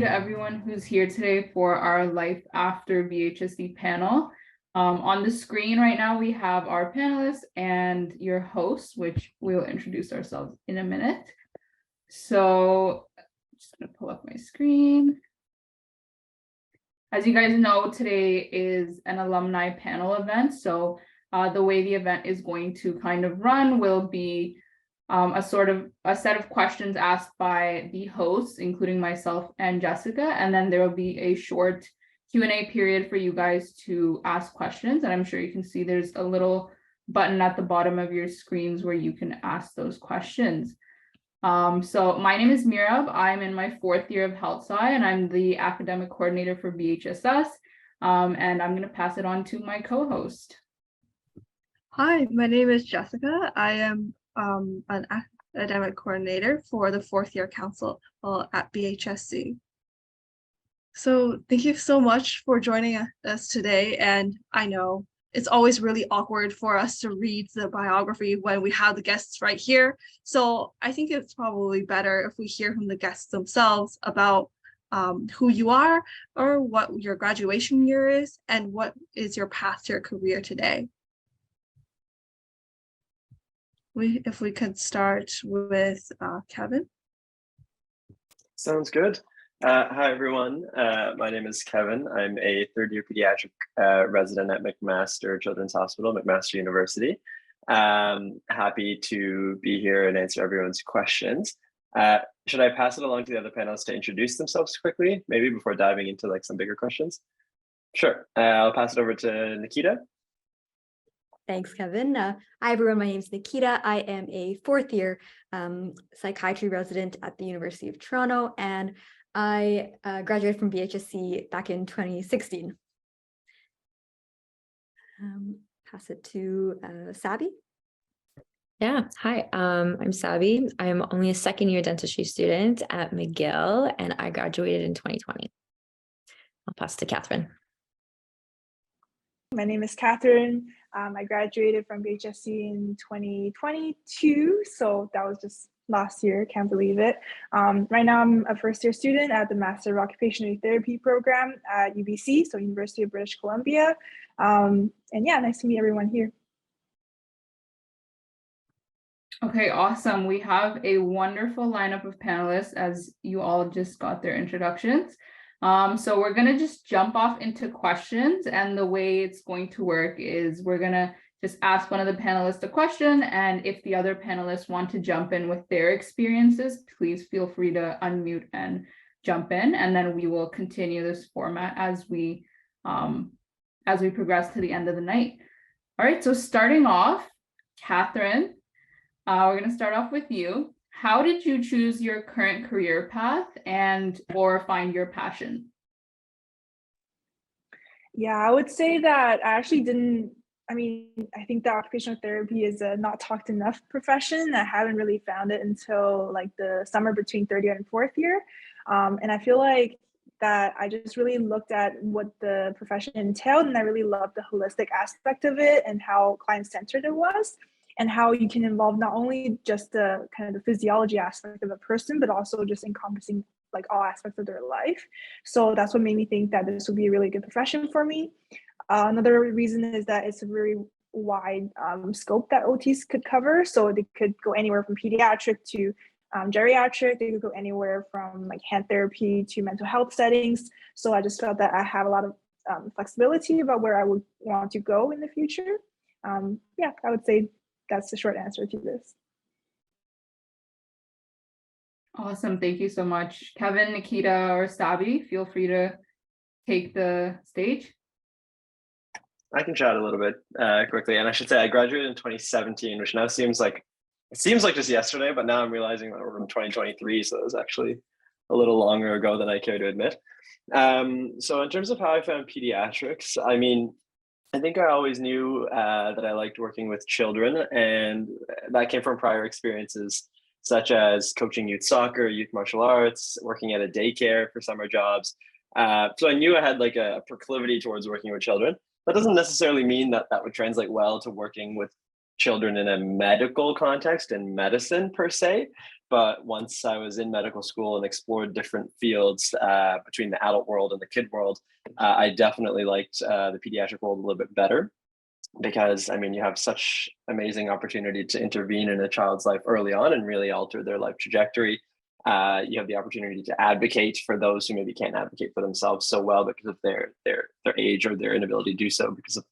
to everyone who's here today for our Life After BHSc panel. On the screen right now, we have our panelists and your hosts, which we'll introduce ourselves in a minute. So I'm just going to pull up my screen. As you guys know, today is an alumni panel event. So the way the event is going to kind of run will be a set of questions asked by the hosts, including myself and Jessica, and then there will be a short Q&A period for you guys to ask questions. And I'm sure you can see there's a little button at the bottom of your screens where you can ask those questions. So my name is Mirab. I'm in my 4th year of Health Sci, and I'm the academic coordinator for BHSS. And I'm going to pass it on to my co-host. Hi, my name is Jessica. I am an academic coordinator for the 4th year council at BHSc. So thank you so much for joining us today. And I know it's always really awkward for us to read the biography when we have the guests right here. So I think it's probably better if we hear from the guests themselves about who you are or what your graduation year is and what is your path to your career today. If we could start with Kevin. Sounds good. Hi, everyone. My name is Kevin. I'm a 3rd-year pediatric resident at McMaster Children's Hospital, McMaster University. Happy to be here and answer everyone's questions. Should I pass it along to the other panelists to introduce themselves quickly, maybe before diving into like some bigger questions? Sure. I'll pass it over to Nikita. Thanks, Kevin. Hi, everyone. My name is Nikita. I am a 4th year psychiatry resident at the University of Toronto, and I graduated from BHSc back in 2016. Pass it to Sabi. Yeah, hi, I'm Sabi. I'm only a 2nd year dentistry student at McGill, and I graduated in 2020. I'll pass to Catherine. My name is Catherine. I graduated from BHSc in 2022, so that was just last year, can't believe it. Right now I'm a 1st year student at the Master of Occupational Therapy program at UBC, so University of British Columbia. And yeah, nice to meet everyone here. Okay, awesome. We have a wonderful lineup of panelists as you all just got their introductions. So we're going to just jump off into questions, and the way it's going to work is we're going to just ask one of the panelists a question, and if the other panelists want to jump in with their experiences, please feel free to unmute and jump in, and then we will continue this format as we progress to the end of the night. All right, so starting off, Catherine, we're going to start off with you. How did you choose your current career path or find your passion? Yeah, I would say that I actually didn't. I think that occupational therapy is a not talked enough profession. I haven't really found it until like the summer between 3rd year and 4th year. And I feel like that I just really looked at what the profession entailed, and I really loved the holistic aspect of it and how client-centered it was, and how you can involve not only just the kind of the physiology aspect of a person, but also just encompassing like all aspects of their life. So that's what made me think that this would be a really good profession for me. Another reason is that it's a very wide scope that OTs could cover. So they could go anywhere from pediatric to geriatric. They could go anywhere from like hand therapy to mental health settings. So I just felt that I have a lot of flexibility about where I would want to go in the future. Yeah, I would say that's the short answer to this. Awesome. Thank you so much. Kevin, Nikita, or Sabi, feel free to take the stage. I can chat a little bit quickly. And I should say I graduated in 2017, which now seems like just yesterday, but now I'm realizing that we're in 2023. So it was actually a little longer ago than I care to admit. So in terms of how I found pediatrics, I think I always knew that I liked working with children, and that came from prior experiences such as coaching youth soccer, youth martial arts, working at a daycare for summer jobs. So I knew I had like a proclivity towards working with children. That doesn't necessarily mean that that would translate well to working with children in a medical context in medicine per se. But once I was in medical school and explored different fields between the adult world and the kid world, I definitely liked the pediatric world a little bit better, because I mean, you have such amazing opportunity to intervene in a child's life early on and really alter their life trajectory. You have the opportunity to advocate for those who maybe can't advocate for themselves so well because of their age or their inability to do so because of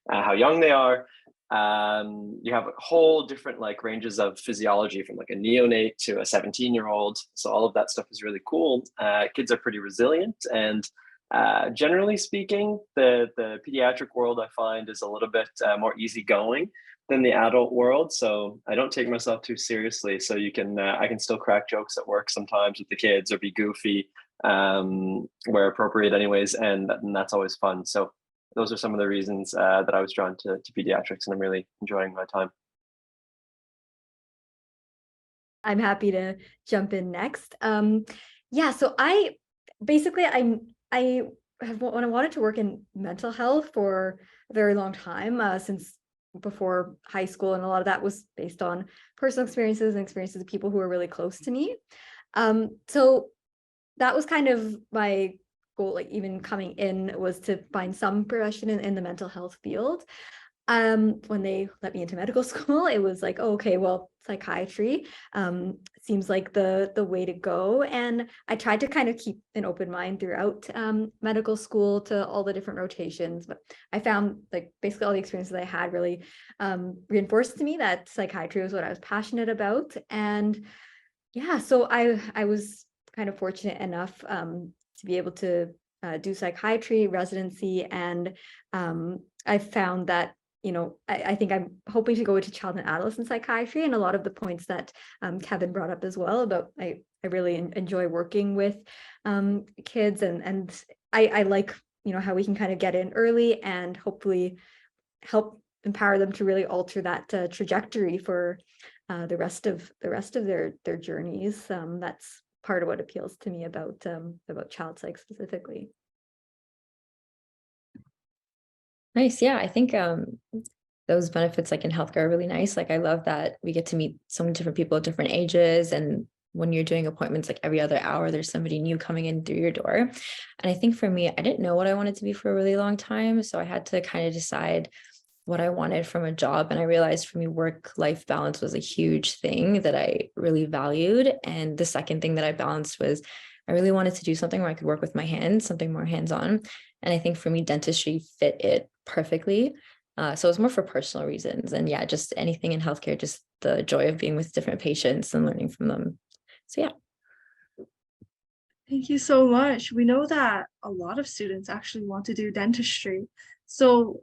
how young they are. You have a whole different like ranges of physiology from like a neonate to a 17-year-old. So all of that stuff is really cool. Kids are pretty resilient, and generally speaking, the pediatric world I find is a little bit more easygoing than the adult world. So I don't take myself too seriously. So you can I can still crack jokes at work sometimes with the kids or be goofy where appropriate anyways, and that's always fun. So those are some of the reasons that I was drawn to pediatrics, and I'm really enjoying my time. I'm happy to jump in next. Yeah, so I have wanted to work in mental health for a very long time, since before high school, and a lot of that was based on personal experiences and experiences of people who were really close to me. So that was kind of my goal, like even coming in, was to find some profession in the mental health field. When they let me into medical school, it was like, oh, okay, well, psychiatry seems like the way to go. And I tried to kind of keep an open mind throughout medical school to all the different rotations, but I found like basically all the experiences I had really reinforced to me that psychiatry was what I was passionate about. And yeah, so I was kind of fortunate enough to be able to do psychiatry residency, and I found that, you know, I think I'm hoping to go into child and adolescent psychiatry, and a lot of the points that Kevin brought up as well about I really enjoy working with kids, and I like, you know, how we can kind of get in early and hopefully help empower them to really alter that trajectory for the rest of their journeys. That's part of what appeals to me about child psych specifically. Nice. Yeah, I think those benefits like in healthcare are really nice. Like I love that we get to meet so many different people at different ages, and when you're doing appointments like every other hour, there's somebody new coming in through your door. And I think for me, I didn't know what I wanted to be for a really long time, so I had to kind of decide what I wanted from a job. And I realized for me, work-life balance was a huge thing that I really valued. And the second thing that I balanced was I really wanted to do something where I could work with my hands, something more hands-on. And I think for me, dentistry fit it perfectly. So it's more for personal reasons. And yeah, just anything in healthcare, just the joy of being with different patients and learning from them. So yeah. Thank you so much. We know that a lot of students actually want to do dentistry. So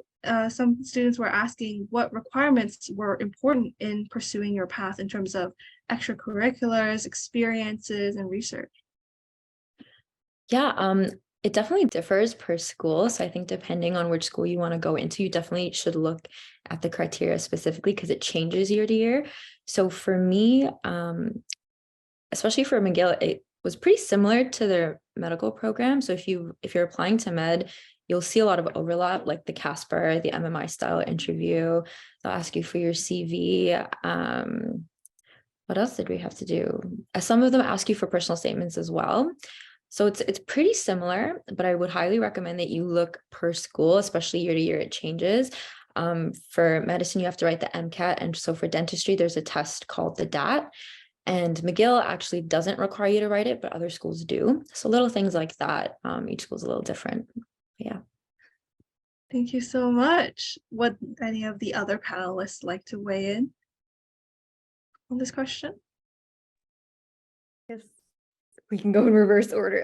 some students were asking what requirements were important in pursuing your path in terms of extracurriculars, experiences, and research. Yeah, it definitely differs per school. So I think depending on which school you want to go into, you definitely should look at the criteria specifically because it changes year to year. So for me, especially for McGill, it was pretty similar to their medical program. So if you're applying to med, you'll see a lot of overlap, like the Casper, the MMI style interview. They'll ask you for your CV. What else did we have to do? Some of them ask you for personal statements as well. So it's pretty similar, but I would highly recommend that you look per school, especially year to year, it changes. For medicine, you have to write the MCAT. And so for dentistry, there's a test called the DAT. And McGill actually doesn't require you to write it, but other schools do. So little things like that. Each school's a little different. Yeah. Thank you so much. Would any of the other panelists like to weigh in on this question? Yes, we can go in reverse order.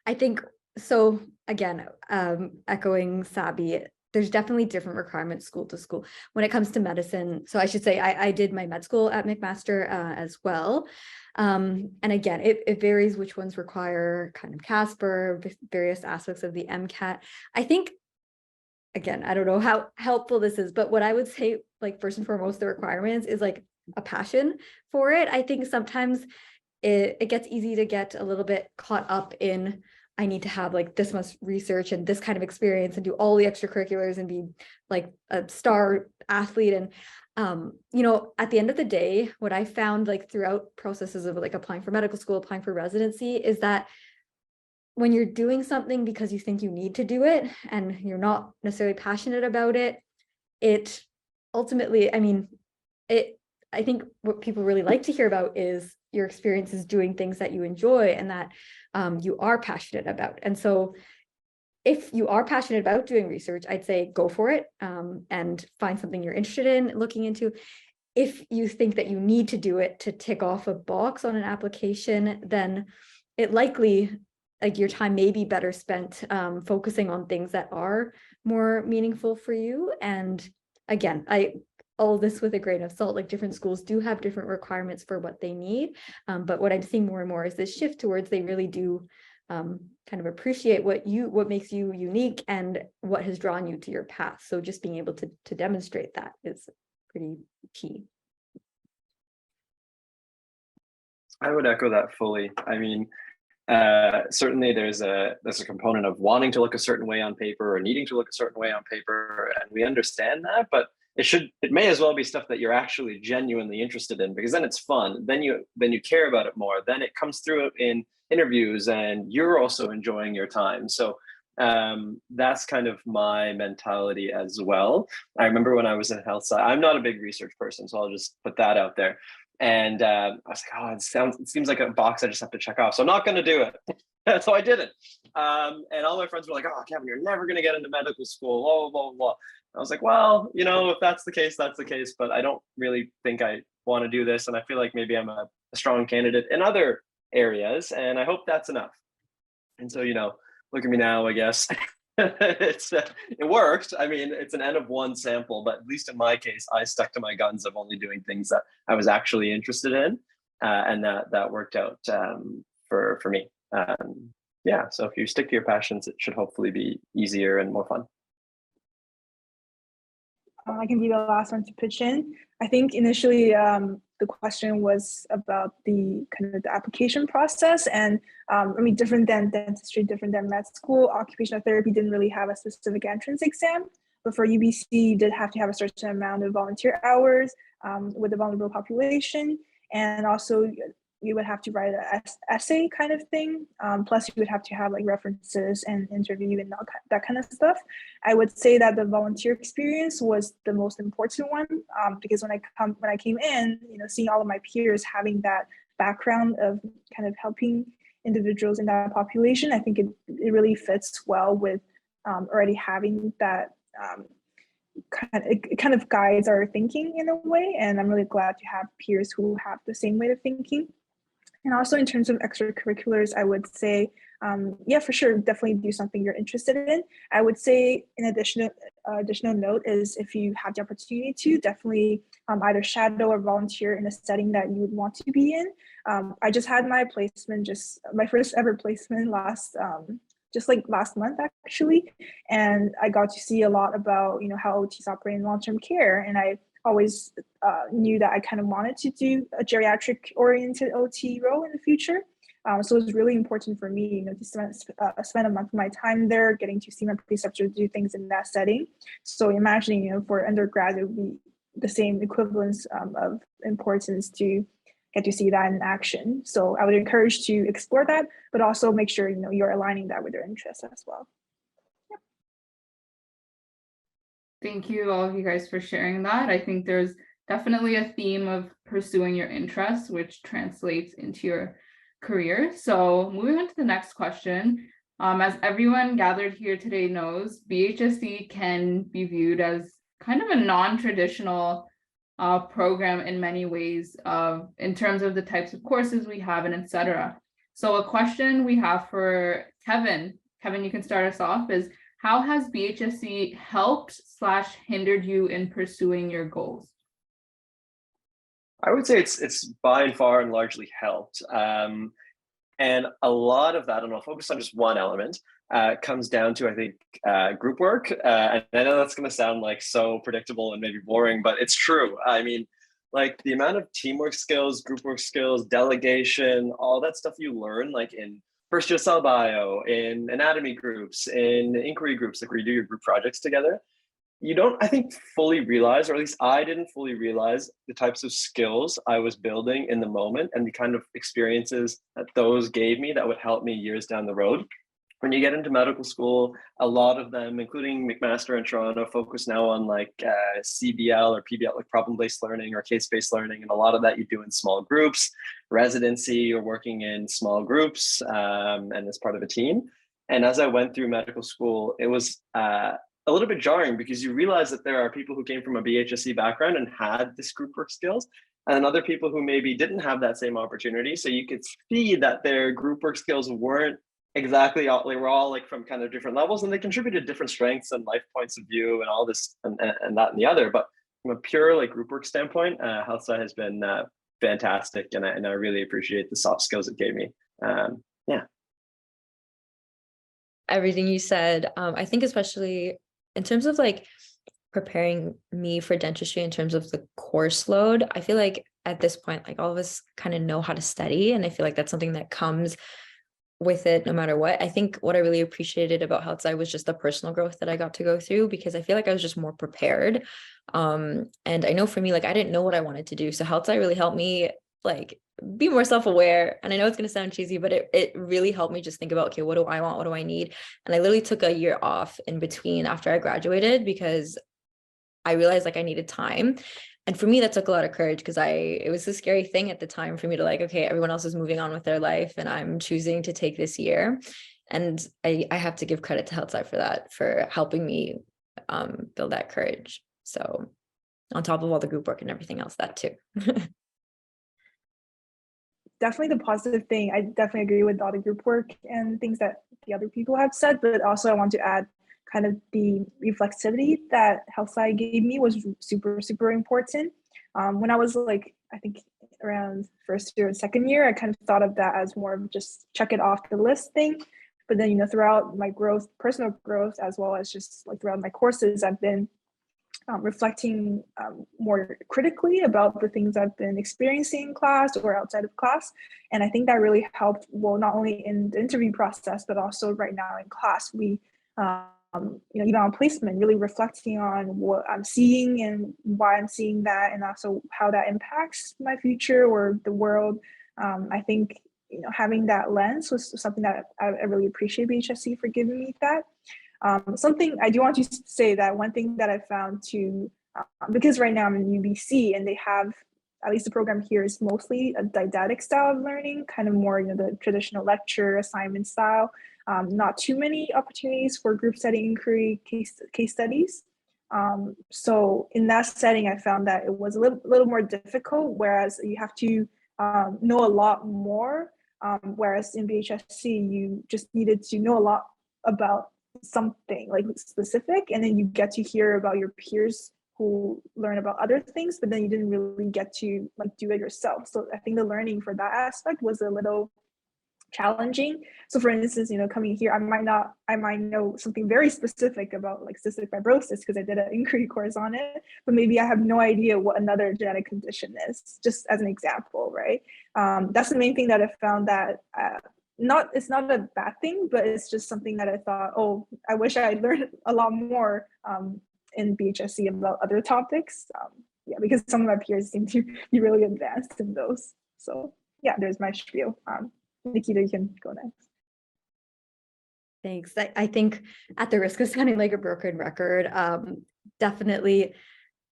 I think so. Again, echoing Sabi, there's definitely different requirements school to school when it comes to medicine. So I should say I did my med school at McMaster as well. And again, it varies which ones require kind of Casper, various aspects of the MCAT. I think, again, I don't know how helpful this is, but what I would say, like first and foremost, the requirements is like a passion for it. I think sometimes it gets easy to get a little bit caught up in, I need to have like this much research and this kind of experience and do all the extracurriculars and be like a star athlete. And you know, at the end of the day, what I found like throughout processes of like applying for medical school, applying for residency, is that when you're doing something because you think you need to do it and you're not necessarily passionate about it, it ultimately, I mean, I think what people really like to hear about is your experiences doing things that you enjoy and that you are passionate about. And so if you are passionate about doing research, I'd say go for it, and find something you're interested in looking into. If you think that you need to do it to tick off a box on an application, then it likely, like, your time may be better spent focusing on things that are more meaningful for you. And again, all this with a grain of salt, like different schools do have different requirements for what they need. But what I'm seeing more and more is this shift towards they really do kind of appreciate what makes you unique and what has drawn you to your path. So just being able to demonstrate that is pretty key. I would echo that fully. I mean, certainly there's a component of wanting to look a certain way on paper or needing to look a certain way on paper, and we understand that, but it may as well be stuff that you're actually genuinely interested in, because then it's fun. Then you care about it more. Then it comes through in interviews and you're also enjoying your time. So that's kind of my mentality as well. I remember when I was in health science, I'm not a big research person, so I'll just put that out there. And I was like, oh, it seems like a box I just have to check off, so I'm not going to do it. So I didn't. And all my friends were like, oh, Kevin, you're never going to get into medical school, blah, blah, blah, blah. I was like, well, you know, if that's the case, that's the case. But I don't really think I want to do this. And I feel like maybe I'm a strong candidate in other areas. And I hope that's enough. And so, you know, look at me now, I guess. It worked. I mean, it's an N of 1 sample, but at least in my case, I stuck to my guns of only doing things that I was actually interested in. And that worked out for me. Yeah, so if you stick to your passions, it should hopefully be easier and more fun. I can be the last one to pitch in. I think initially the question was about the kind of the application process, and I mean, different than dentistry, different than med school, occupational therapy didn't really have a specific entrance exam, but for UBC, you did have to have a certain amount of volunteer hours with the vulnerable population, and also you would have to write an essay kind of thing. Plus you would have to have like references and interview and that kind of stuff. I would say that the volunteer experience was the most important one, because when I came in, you know, seeing all of my peers having that background of kind of helping individuals in that population, I think it really fits well with already having that it kind of guides our thinking in a way. And I'm really glad to have peers who have the same way of thinking. And also in terms of extracurriculars, I would say, yeah, for sure, definitely do something you're interested in. I would say an additional note is if you have the opportunity to, definitely either shadow or volunteer in a setting that you would want to be in. I just had my placement, my first ever placement last month actually, and I got to see a lot about, you know, how OTs operate in long-term care, and I always knew that I kind of wanted to do a geriatric oriented OT role in the future. So it was really important for me, you know, to spend a month of my time there, getting to see my preceptor do things in that setting. So imagining, you know, for undergrad, it would be the same equivalence of importance to get to see that in action. So I would encourage to explore that, but also make sure, you know, you're aligning that with your interests as well. Thank you, all of you guys, for sharing that. I think there's definitely a theme of pursuing your interests, which translates into your career. So moving on to the next question. As everyone gathered here today knows, BHSc can be viewed as kind of a non-traditional program in many ways in terms of the types of courses we have and etc. So a question we have for Kevin, you can start us off, is how has BHSc helped/hindered you in pursuing your goals? I would say it's by and far and largely helped. And a lot of that, and I'll focus on just one element, comes down to, I think, group work. And I know that's going to sound like so predictable and maybe boring, but it's true. I mean, like the amount of teamwork skills, group work skills, delegation, all that stuff you learn, like in first year cell bio, in anatomy groups, in inquiry groups, like where you do your group projects together. you don't, I think, fully realize, or at least I didn't fully realize the types of skills I was building in the moment and the kind of experiences that those gave me that would help me years down the road. When you get into medical school, a lot of them, including McMaster in Toronto, focus now on like CBL or PBL, like problem-based learning or case-based learning. And a lot of that you do in small groups. Residency, you're working in small groups and as part of a team. And as I went through medical school, it was a little bit jarring because you realize that there are people who came from a BHSc background and had this group work skills, and other people who maybe didn't have that same opportunity. So you could see that their group work skills weren't exactly all, they were all like from kind of different levels, and they contributed different strengths and life points of view and all this and that and the other. But from a pure like group work standpoint, health sci has been fantastic, and I really appreciate the soft skills it gave me. Yeah. Everything you said, I think especially in terms of like preparing me for dentistry in terms of the course load, I feel like at this point, like all of us kind of know how to study, and I feel like that's something that comes with it no matter what. I think what I really appreciated about health sci was just the personal growth that I got to go through, because I feel like I was just more prepared. And I know for me, like I didn't know what I wanted to do. So health sci really helped me like be more self-aware. And I know it's going to sound cheesy, but it really helped me just think about, okay, what do I want? What do I need? And I literally took a year off in between after I graduated because I realized like I needed time. And for me, that took a lot of courage because it was a scary thing at the time for me to like, okay, everyone else is moving on with their life and I'm choosing to take this year. And I have to give credit to health sci for that, for helping me build that courage. So on top of all the group work and everything else, that too. Definitely the positive thing. I definitely agree with all the group work and things that the other people have said, but also I want to add kind of the reflexivity that health sci gave me was super, super important. When I was like, I think around first year and second year, I kind of thought of that as more of just check it off the list thing. But then, you know, throughout my growth, personal growth, as well as just like throughout my courses, I've been reflecting more critically about the things I've been experiencing in class or outside of class. And I think that really helped, well, not only in the interview process, but also right now in class, we, you know, even on placement, really reflecting on what I'm seeing and why I'm seeing that, and also how that impacts my future or the world. I think, you know, having that lens was something that I really appreciate BHSc for giving me that. Something I do want to say that one thing that I found too, because right now I'm in UBC and they have, at least the program here is mostly a didactic style of learning, kind of more, you know, the traditional lecture assignment style. Not too many opportunities for group study inquiry case studies. So in that setting, I found that it was a little more difficult, whereas you have to know a lot more. Whereas in BHSc, you just needed to know a lot about something like specific, and then you get to hear about your peers who learn about other things, but then you didn't really get to like do it yourself. So I think the learning for that aspect was a little challenging. So for instance, you know, coming here, I might know something very specific about like cystic fibrosis because I did an inquiry course on it, but maybe I have no idea what another genetic condition is, just as an example, right? That's the main thing that I found that it's not a bad thing, but it's just something that I thought, oh, I wish I learned a lot more in BHSc about other topics. Yeah, because some of my peers seem to be really advanced in those. So yeah, there's my spiel. Nikita, you can go next. Thanks. I think at the risk of sounding like a broken record, definitely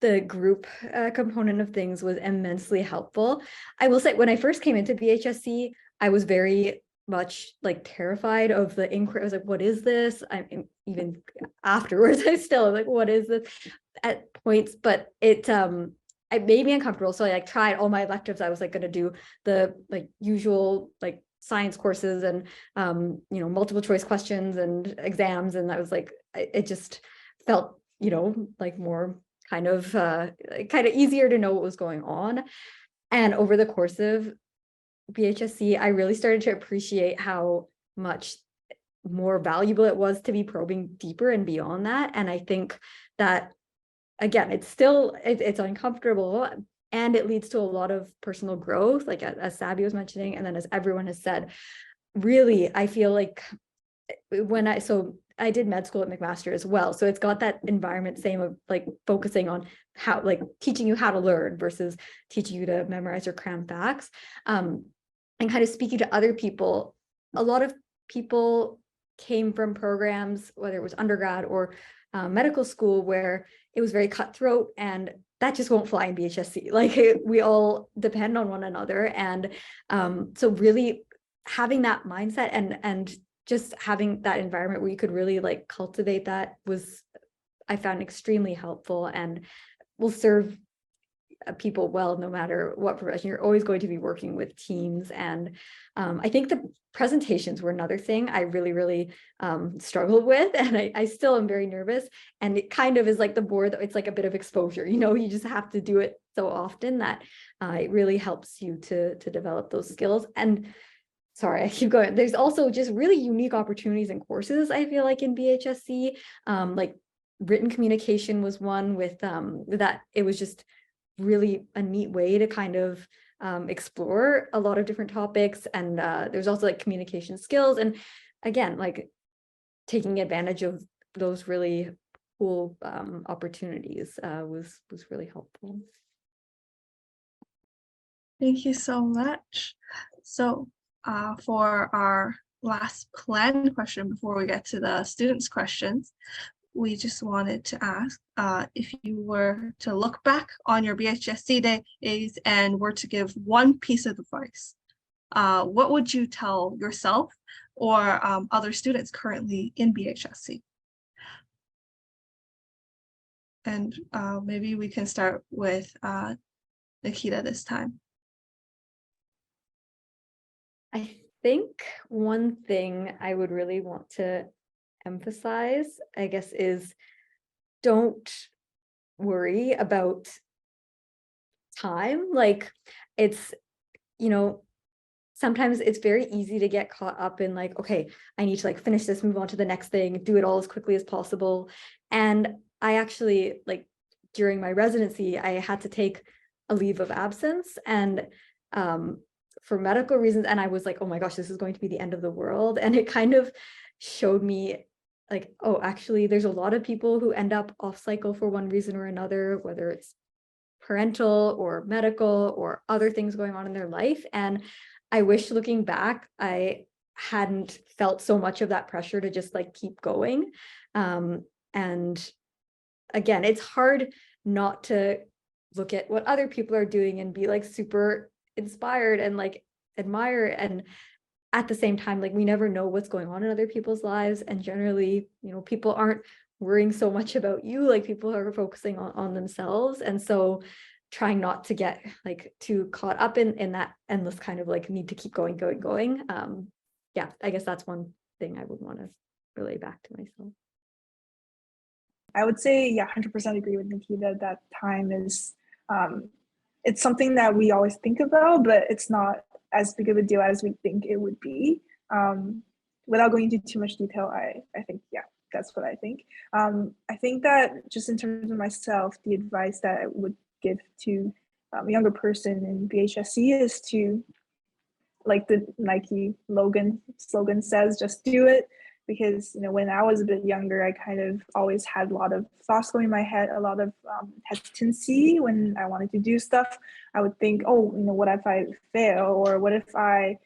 the group component of things was immensely helpful. I will say when I first came into BHSc, I was very much like terrified of the inquiry. I was like, what is this? Even afterwards, I still was like, what is this at points, but it made me uncomfortable. So I like tried all my electives. I was like going to do the like usual like science courses and you know, multiple choice questions and exams, and I was like, it just felt, you know, like more kind of easier to know what was going on. And over the course of BHSc, I really started to appreciate how much more valuable it was to be probing deeper and beyond that. And I think that again, it's uncomfortable, and it leads to a lot of personal growth, like as Sabi was mentioning, and then as everyone has said, really, I feel like so I did med school at McMaster as well. So it's got that environment, same of like focusing on how, like teaching you how to learn versus teaching you to memorize or cram facts. And kind of speaking to other people, a lot of people came from programs, whether it was undergrad or medical school, where it was very cutthroat, and that just won't fly in BHSc. Like we all depend on one another. And so really having that mindset and just having that environment where you could really like cultivate that was, I found, extremely helpful and will serve people well, no matter what profession. You're always going to be working with teams. And I think the presentations were another thing I really struggled with, and I still am very nervous. And it kind of is like the board, it's like a bit of exposure, you know, you just have to do it so often that it really helps you to develop those skills. And sorry, I keep going. There's also just really unique opportunities and courses, I feel like, in BHSc. Like written communication was one with that it was just really a neat way to kind of explore a lot of different topics. And there's also like communication skills. And again, like taking advantage of those really cool opportunities was really helpful. Thank you so much. So for our last planned question before we get to the students' questions, we just wanted to ask if you were to look back on your BHSc days and were to give one piece of advice, what would you tell yourself or other students currently in BHSc? And maybe we can start with Nikita this time. I think one thing I would really want to emphasize, I guess, is don't worry about time. Like it's, you know, sometimes it's very easy to get caught up in like, okay, I need to like finish this, move on to the next thing, do it all as quickly as possible. And I actually, like during my residency, I had to take a leave of absence, and for medical reasons. And I was like, oh my gosh, this is going to be the end of the world. And it kind of showed me like, oh, actually, there's a lot of people who end up off cycle for one reason or another, whether it's parental or medical or other things going on in their life. And I wish, looking back, I hadn't felt so much of that pressure to just like keep going. And again, it's hard not to look at what other people are doing and be like super inspired and like admire. And at the same time, like we never know what's going on in other people's lives. And generally, you know, people aren't worrying so much about you, like people are focusing on themselves. And so trying not to get like too caught up in that endless kind of like need to keep going. Yeah, I guess that's one thing I would want to relay back to myself. I would say, yeah, 100% agree with Nikita that time is, it's something that we always think about, but it's not as big of a deal as we think it would be. Without going into too much detail, I think, yeah, that's what I think. I think that just in terms of myself, the advice that I would give to a younger person in BHSc is to, like the Nike slogan says, just do it. Because, you know, when I was a bit younger, I kind of always had a lot of thoughts going in my head, a lot of hesitancy when I wanted to do stuff. I would think, oh, you know, what if I fail? Or what if I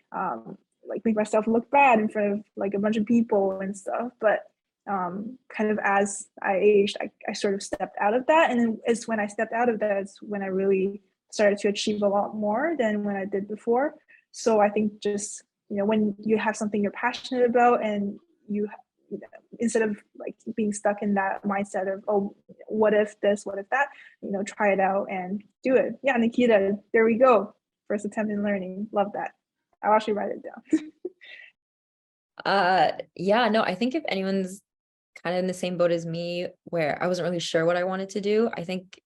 like make myself look bad in front of like a bunch of people and stuff? But kind of as I aged, I sort of stepped out of that. And then it's when I stepped out of that, it's when I really started to achieve a lot more than when I did before. So I think just, you know, when you have something you're passionate about and you know, instead of like being stuck in that mindset of, oh, what if this, what if that, you know, try it out and do it. Yeah, Nikita, there we go. First attempt in learning. Love that. I'll actually write it down. Yeah, no, I think if anyone's kind of in the same boat as me, where I wasn't really sure what I wanted to do, I think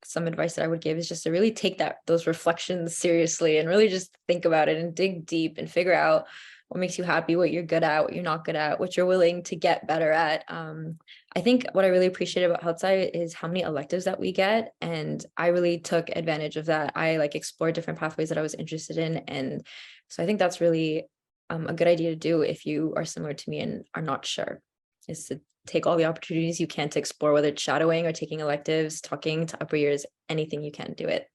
some advice that I would give is just to really take those reflections seriously and really just think about it and dig deep and figure out what makes you happy, what you're good at, what you're not good at, what you're willing to get better at. I think what I really appreciate about Houtside is how many electives that we get. And I really took advantage of that. I like explored different pathways that I was interested in. And so I think that's really a good idea to do if you are similar to me and are not sure. is to take all the opportunities you can to explore, whether it's shadowing or taking electives, talking to upper years, anything you can, do it.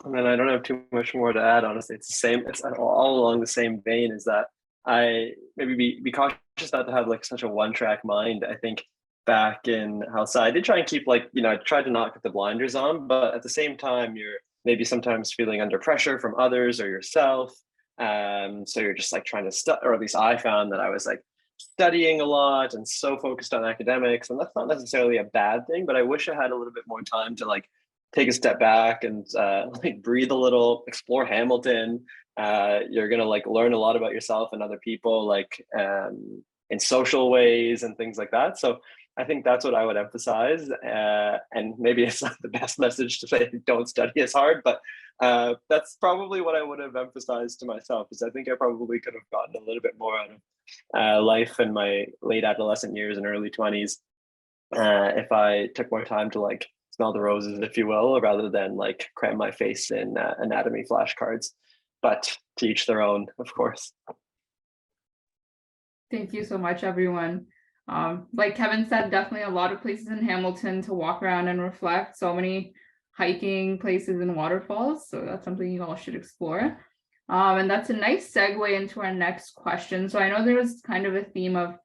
I mean, I don't have too much more to add, honestly. It's the same, it's all along the same vein, is that I maybe be cautious not to have like such a one-track mind. I think back in outside, I did try and keep like, I tried to not put the blinders on, but at the same time, you're maybe sometimes feeling under pressure from others or yourself. So you're just like trying to or at least I found that I was like studying a lot and so focused on academics, and that's not necessarily a bad thing, but I wish I had a little bit more time to like take a step back and like breathe a little, explore Hamilton. You're gonna like learn a lot about yourself and other people, like in social ways and things like that. So I think that's what I would emphasize. And maybe it's not the best message to say don't study as hard, but that's probably what I would have emphasized to myself, because I think I probably could have gotten a little bit more out of life in my late adolescent years and early 20s if I took more time to like smell the roses, if you will, rather than like cram my face in anatomy flashcards. But to each their own, of course. Thank you so much, everyone. Like Kevin said, definitely a lot of places in Hamilton to walk around and reflect. So many hiking places and waterfalls. So that's something you all should explore. And that's a nice segue into our next question. So I know there was kind of a theme of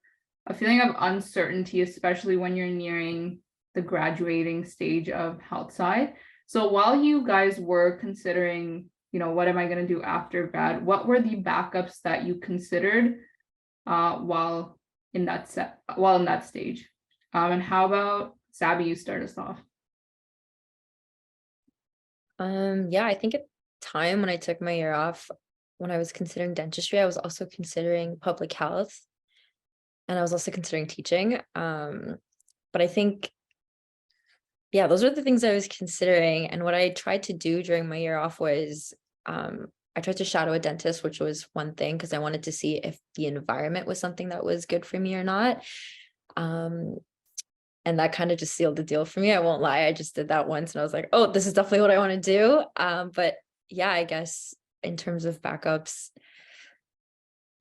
a feeling of uncertainty, especially when you're nearing the graduating stage of health sci. So while you guys were considering, what am I going to do after grad, what were the backups that you considered while in that stage? And how about Sabby, you start us off? Yeah, I think at the time when I took my year off, when I was considering dentistry, I was also considering public health, and I was also considering teaching. But I think, yeah, those were the things I was considering. And what I tried to do during my year off was I tried to shadow a dentist, which was one thing, because I wanted to see if the environment was something that was good for me or not. And that kind of just sealed the deal for me. I won't lie. I just did that once and I was like, oh, this is definitely what I want to do. But yeah, I guess in terms of backups,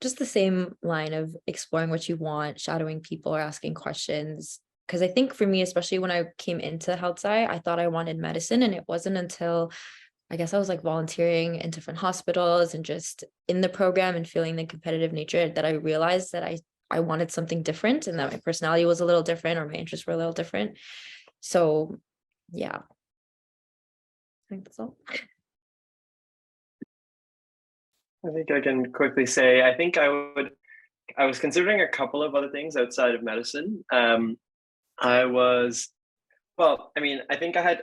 just the same line of exploring what you want, shadowing people or asking questions. Because I think for me, especially when I came into health sci, I thought I wanted medicine. And it wasn't until I guess I was like volunteering in different hospitals and just in the program and feeling the competitive nature that I realized that I wanted something different, and that my personality was a little different or my interests were a little different. So yeah, I think that's all. I think I can quickly say, I think I was considering a couple of other things outside of medicine. I think I had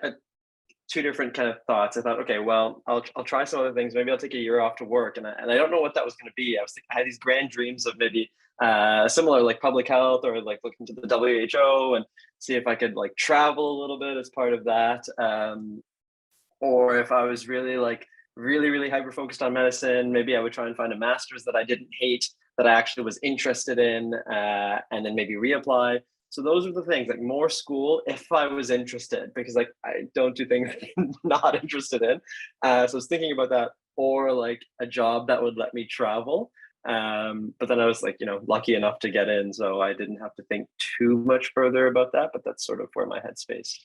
two different kind of thoughts. I thought, okay, well, I'll try some other things. Maybe I'll take a year off to work, and I don't know what that was going to be. I had these grand dreams of maybe similar like public health, or like looking to the WHO and see if I could like travel a little bit as part of that, or if I was really hyper focused on medicine, maybe I would try and find a master's that I didn't hate, that I actually was interested in, and then maybe reapply. So those are the things, like more school if I was interested, because like I don't do things I'm not interested in. So I was thinking about that, or like a job that would let me travel. But then I was like, lucky enough to get in, so I didn't have to think too much further about that. But that's sort of where my headspace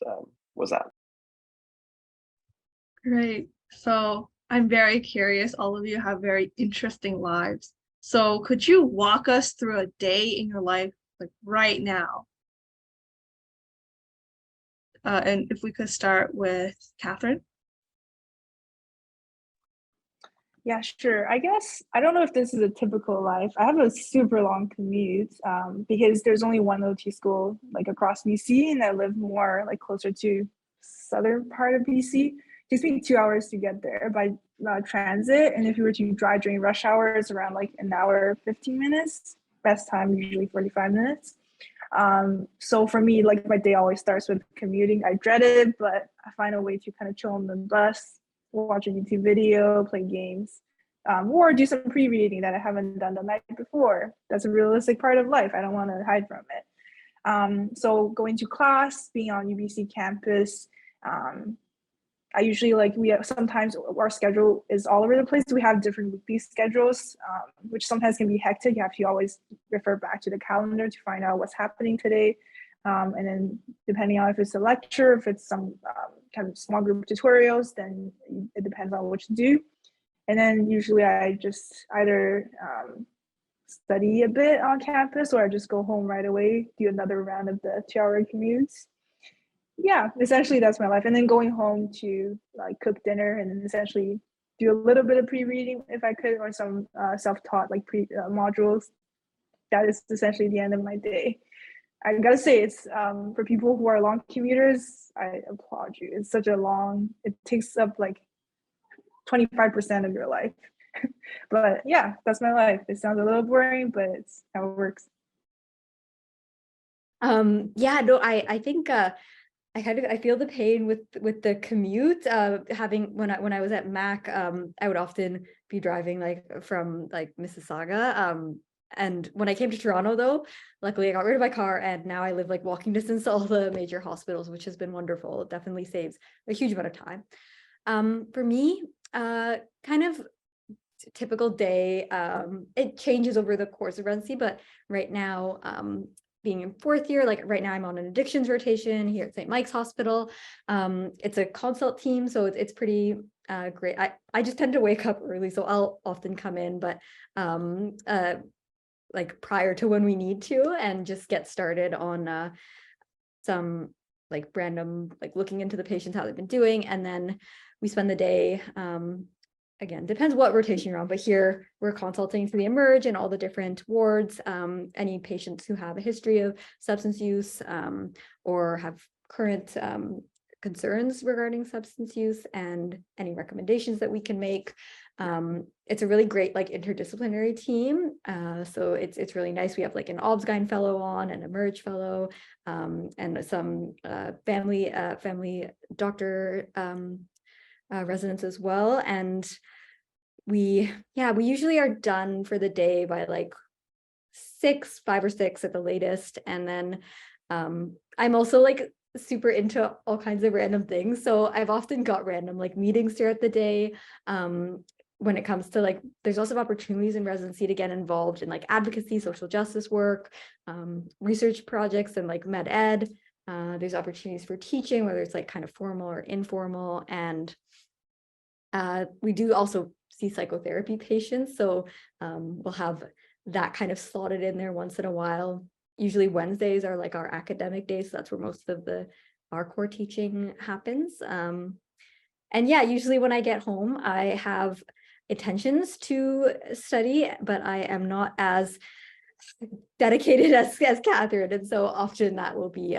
was at. Great. So I'm very curious. All of you have very interesting lives. So could you walk us through a day in your life, like right now? And if we could start with Catherine. Yeah, sure. I guess I don't know if this is a typical life. I have a super long commute because there's only one OT school like across BC, and I live more like closer to southern part of BC. It takes me 2 hours to get there by transit, and if you were to drive during rush hour, it's around like an hour 15 minutes. Best time usually 45 minutes. So for me, like my day always starts with commuting. I dread it, but I find a way to kind of chill on the bus, watch a YouTube video, play games, or do some pre-reading that I haven't done the night before. That's a realistic part of life. I don't want to hide from it. So going to class, being on UBC campus, I usually sometimes our schedule is all over the place. We have different weekly schedules, which sometimes can be hectic. You have to always refer back to the calendar to find out what's happening today. And then depending on if it's a lecture, if it's some kind of small group tutorials, then it depends on what to do. And then usually I just either study a bit on campus, or I just go home right away, do another round of the 2-hour commutes. Yeah, essentially that's my life. And then going home to like cook dinner and then essentially do a little bit of pre-reading if I could, or some self-taught like modules. That is essentially the end of my day. I gotta say, it's for people who are long commuters, I applaud you. It's such a long, it takes up like 25% of your life. But yeah, that's my life. It sounds a little boring, but it's how it works. Yeah, no, I think I feel the pain with the commute. Having when I was at Mac, I would often be driving like from like Mississauga. And when I came to Toronto, though, luckily I got rid of my car, and now I live like walking distance to all the major hospitals, which has been wonderful. It definitely saves a huge amount of time. For me, kind of typical day. It changes over the course of residency, but right now, being in 4th year, like right now I'm on an addictions rotation here at St. Mike's Hospital. It's a consult team, so it's pretty great. I just tend to wake up early, so I'll often come in, but like prior to when we need to, and just get started on some like random, like looking into the patients, how they've been doing. And then we spend the day, again, depends what rotation you're on, but here we're consulting to the emerge and all the different wards, any patients who have a history of substance use or have current concerns regarding substance use, and any recommendations that we can make. It's a really great like interdisciplinary team. So it's really nice. We have like an Obsgyn fellow on, an emerge fellow, and some family doctor residents as well. And we usually are done for the day by like 5 or 6 at the latest. And then I'm also like super into all kinds of random things, so I've often got random like meetings throughout the day. When it comes to like, there's also opportunities in residency to get involved in like advocacy, social justice work, research projects, and like med ed. There's opportunities for teaching, whether it's like kind of formal or informal. And we do also see psychotherapy patients, so we'll have that kind of slotted in there once in a while. Usually Wednesdays are like our academic days, so that's where most of our core teaching happens. And yeah, usually when I get home, I have intentions to study, but I am not as dedicated as Catherine, and so often that will be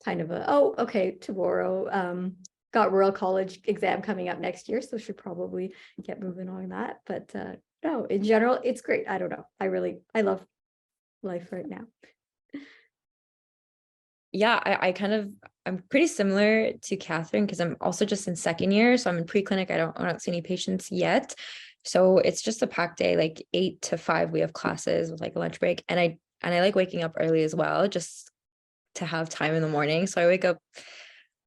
kind of okay, tomorrow. Got Royal College exam coming up next year, so should probably get moving on that. But no, in general, it's great. I don't know. I love life right now. Yeah, I'm pretty similar to Catherine, because I'm also just in 2nd year. So I'm in pre-clinic. I don't see any patients yet. So it's just a packed day, like 8 to 5, we have classes with like a lunch break. And I like waking up early as well, just to have time in the morning. So I wake up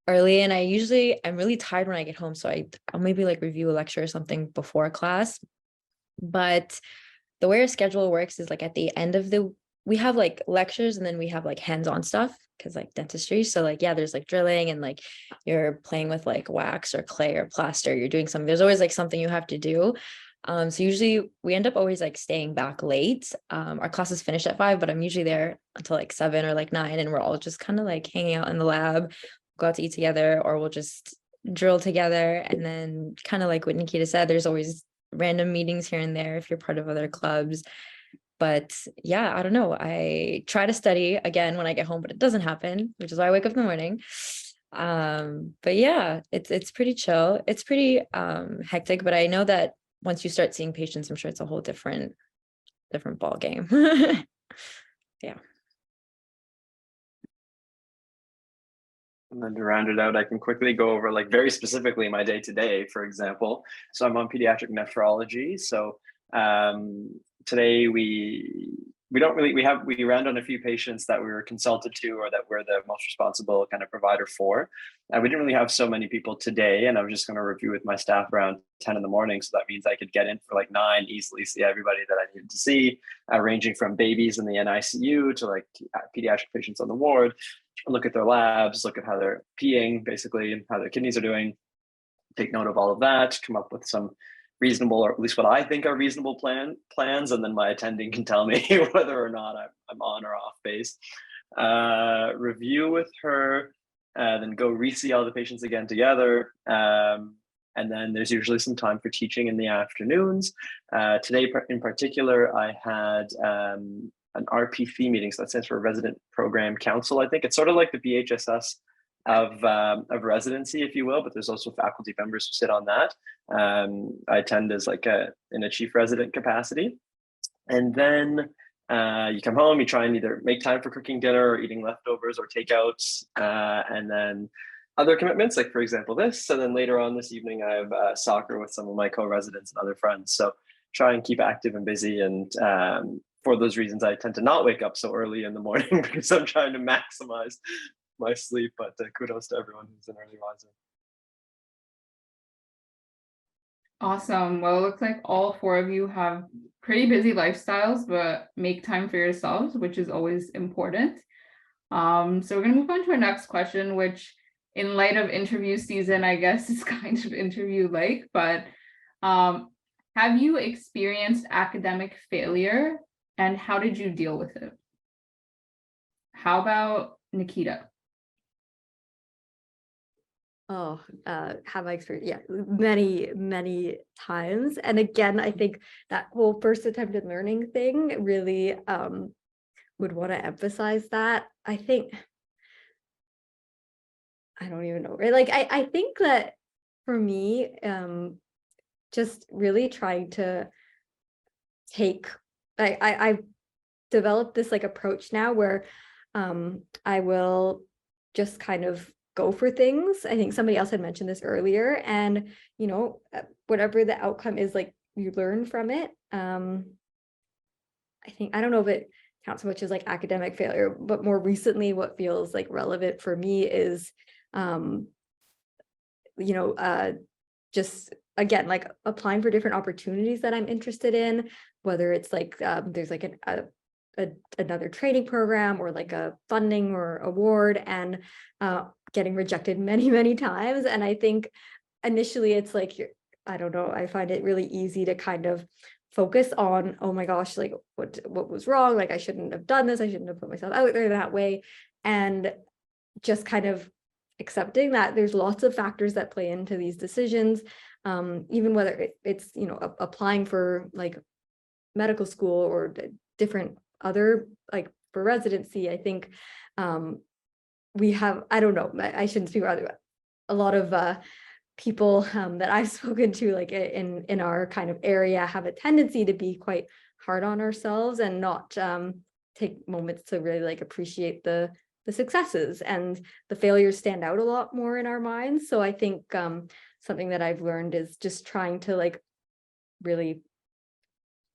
early, and I'm really tired when I get home. So I'll maybe like review a lecture or something before class. But the way our schedule works is like at the end of we have like lectures, and then we have like hands-on stuff, because like dentistry. So like, yeah, there's like drilling, and like you're playing with like wax or clay or plaster, you're doing something. There's always like something you have to do. So usually we end up always like staying back late. Our classes finish at 5, but I'm usually there until like 7 or like 9, and we're all just kind of like hanging out in the lab, go out to eat together, or we'll just drill together. And then kind of like what Nikita said, there's always random meetings here and there if you're part of other clubs. But yeah, I don't know. I try to study again when I get home, but it doesn't happen, which is why I wake up in the morning. But yeah, it's pretty chill. It's pretty hectic, but I know that once you start seeing patients, I'm sure it's a whole different ball game. Yeah. And then to round it out, I can quickly go over like very specifically my day to day, for example. So I'm on pediatric nephrology. So today we we ran on a few patients that we were consulted to or that we're the most responsible kind of provider for. We didn't really have so many people today, and I was just going to review with my staff around 10 in the morning. So that means I could get in for like 9, easily see everybody that I needed to see, ranging from babies in the NICU to like pediatric patients on the ward, look at their labs, look at how they're peeing, basically, and how their kidneys are doing, take note of all of that, come up with some reasonable, or at least what I think are reasonable plans, and then my attending can tell me whether or not I'm on or off base. Review with her, then go re-see all the patients again together. And then there's usually some time for teaching in the afternoons. Today in particular, I had an RPC meeting, so that stands for Resident Program Council. I think it's sort of like the BHSS of residency, if you will, but there's also faculty members who sit on that. I attend as like in a chief resident capacity. And then you come home, you try and either make time for cooking dinner or eating leftovers or takeouts, and then other commitments, like for example this, and then later on this evening I have soccer with some of my co-residents and other friends. So try and keep active and busy, and for those reasons I tend to not wake up so early in the morning because I'm trying to maximize my sleep, but kudos to everyone who's an early riser. Awesome. Well, it looks like all 4 of you have pretty busy lifestyles, but make time for yourselves, which is always important. So we're going to move on to our next question, which in light of interview season, I guess is kind of interview-like, but have you experienced academic failure and how did you deal with it? How about Nikita? Oh, have I experienced? Yeah, many times. And again, I think that whole first attempted learning thing really would want to emphasize that. I think, I don't even know, right? Like, I think that for me, just really trying to take, I've developed this like approach now where I will just kind of go for things. I think somebody else had mentioned this earlier, and you know, whatever the outcome is, like you learn from it. I think, I don't know if it counts so much as like academic failure, but more recently what feels like relevant for me is just again, like applying for different opportunities that I'm interested in, whether it's like there's like another training program or like a funding or award, and getting rejected many times. And I think initially it's like, I don't know, I find it really easy to kind of focus on, oh my gosh, like what was wrong? Like I shouldn't have done this. I shouldn't have put myself out there that way. And just kind of accepting that there's lots of factors that play into these decisions, even whether it's, you know, applying for like medical school or different other, like for residency. I think we have, I don't know, I shouldn't speak about it, a lot of people that I've spoken to like in our kind of area have a tendency to be quite hard on ourselves and not take moments to really like appreciate the successes, and the failures stand out a lot more in our minds. So I think something that I've learned is just trying to like really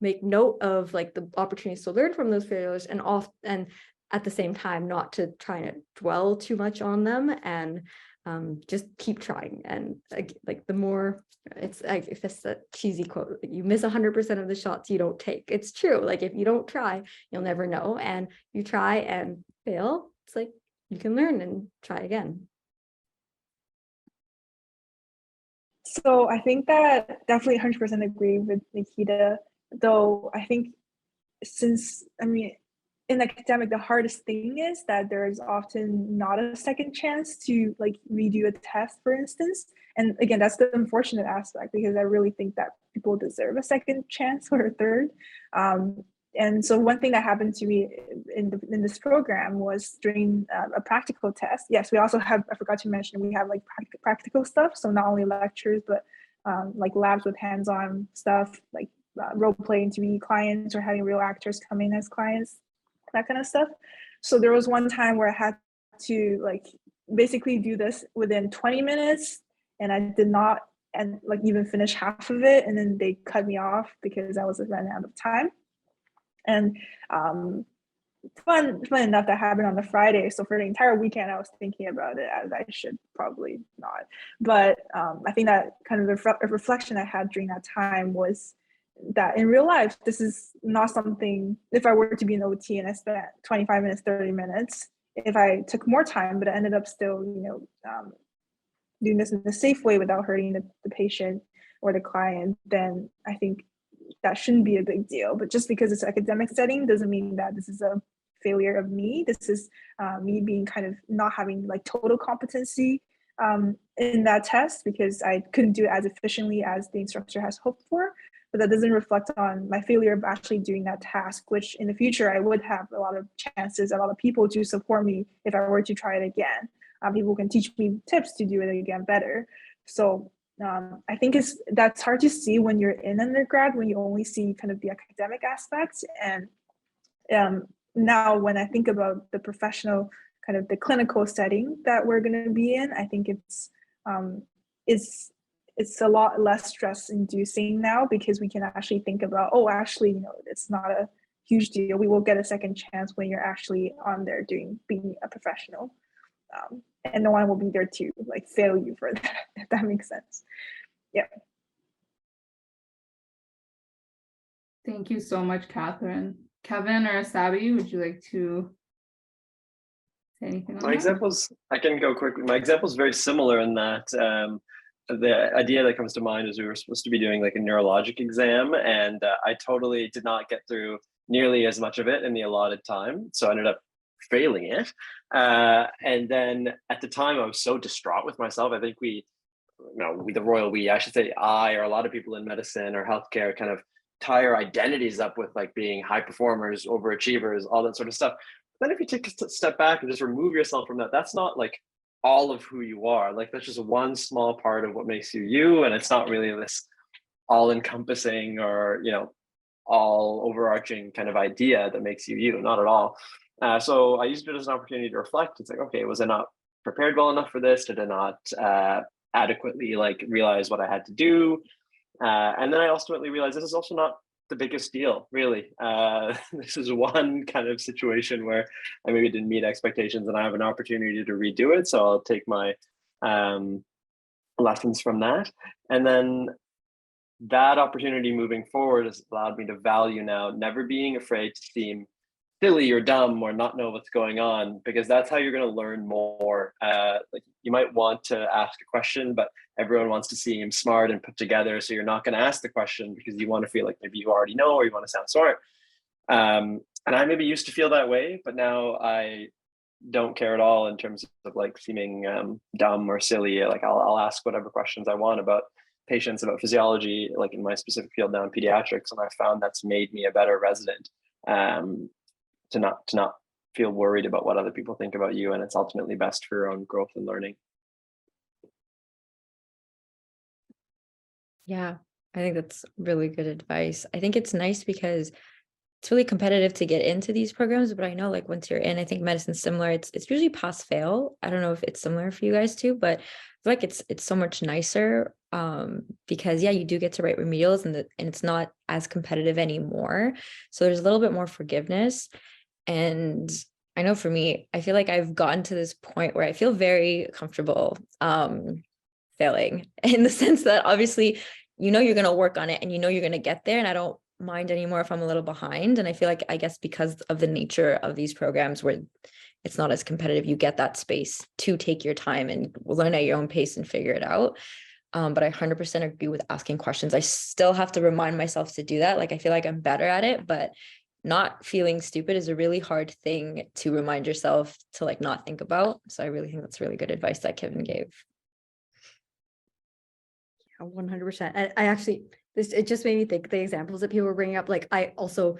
make note of like the opportunities to learn from those failures, and at the same time not to try to dwell too much on them, and just keep trying. And like the more, it's like, if it's a cheesy quote, you miss 100% of the shots you don't take. It's true. Like if you don't try, you'll never know, and you try and fail, it's like you can learn and try again. So I think that definitely 100% agree with Nikita, though I think in academic, the hardest thing is that there is often not a second chance to like redo a test, for instance. And again, that's the unfortunate aspect, because I really think that people deserve a second chance or a third. And so one thing that happened to me in this program was during a practical test. Yes, we also have, I forgot to mention, we have like practical stuff. So not only lectures, but like labs with hands-on stuff, like role play interview clients or having real actors come in as clients, that kind of stuff. So there was one time where I had to like basically do this within 20 minutes, and I did not even finish half of it, and then they cut me off because I was running out of time. And fun enough, that happened on the Friday. So for the entire weekend, I was thinking about it, as I should probably not. But I think that kind of the reflection I had during that time was that in real life, this is not something, if I were to be an OT and I spent 25 minutes, 30 minutes, if I took more time, but I ended up still, doing this in a safe way without hurting the patient or the client, then I think that shouldn't be a big deal. But just because it's an academic setting doesn't mean that this is a failure of me. This is me being kind of not having like total competency in that test, because I couldn't do it as efficiently as the instructor has hoped for. But that doesn't reflect on my failure of actually doing that task, which in the future I would have a lot of chances, a lot of people to support me if I were to try it again. People can teach me tips to do it again better. So I think that's hard to see when you're in undergrad, when you only see kind of the academic aspects. And now when I think about the professional, kind of the clinical setting that we're going to be in, I think it's a lot less stress inducing now, because we can actually think about, oh, actually, it's not a huge deal. We will get a second chance when you're actually on there being a professional. And no one will be there to like fail you for that, if that makes sense. Yeah. Thank you so much, Catherine. Kevin or Sabi, would you like to say anything on My that? examples, I can go quickly. My example is very similar in that the idea that comes to mind is we were supposed to be doing like a neurologic exam, and I totally did not get through nearly as much of it in the allotted time. So I ended up failing it. And then at the time, I was so distraught with myself. I think I should say I, or a lot of people in medicine or healthcare kind of tie our identities up with like being high performers, overachievers, all that sort of stuff. Then if you take a step back and just remove yourself from that, that's not like all of who you are. Like that's just one small part of what makes you you. And it's not really this all encompassing or, all overarching kind of idea that makes you you, not at all. So I used it as an opportunity to reflect. It's like, okay, was I not prepared well enough for this? Did I not adequately like realize what I had to do? And then I ultimately realized this is also not the biggest deal, really. This is one kind of situation where I maybe didn't meet expectations and I have an opportunity to redo it. So I'll take my lessons from that. And then that opportunity moving forward has allowed me to value now never being afraid to seem silly or dumb or not know what's going on, because that's how you're going to learn more. Like you might want to ask a question, but everyone wants to seem smart and put together. So you're not going to ask the question because you want to feel like maybe you already know, or you want to sound smart. And I maybe used to feel that way, but now I don't care at all in terms of like seeming dumb or silly. Like I'll ask whatever questions I want about patients, about physiology, like in my specific field now in pediatrics. And I found that's made me a better resident. To not feel worried about what other people think about you, and it's ultimately best for your own growth and learning. Yeah, I think that's really good advice. I think it's nice because it's really competitive to get into these programs, but I know like once you're in, I think medicine's similar. It's usually pass fail. I don't know if it's similar for you guys too, but I feel like it's so much nicer because you do get to write remedials, and it's not as competitive anymore. So there's a little bit more forgiveness. And I know for me, I feel like I've gotten to this point where I feel very comfortable failing, in the sense that obviously, you're going to work on it and you're going to get there. And I don't mind anymore if I'm a little behind. And I feel like, I guess because of the nature of these programs where it's not as competitive, you get that space to take your time and learn at your own pace and figure it out. But I 100% agree with asking questions. I still have to remind myself to do that. Like, I feel like I'm better at it, but not feeling stupid is a really hard thing to remind yourself to like not think about. So I really think that's really good advice that Kevin gave. 100%. And I actually, it just made me think the examples that people were bringing up. Like I also,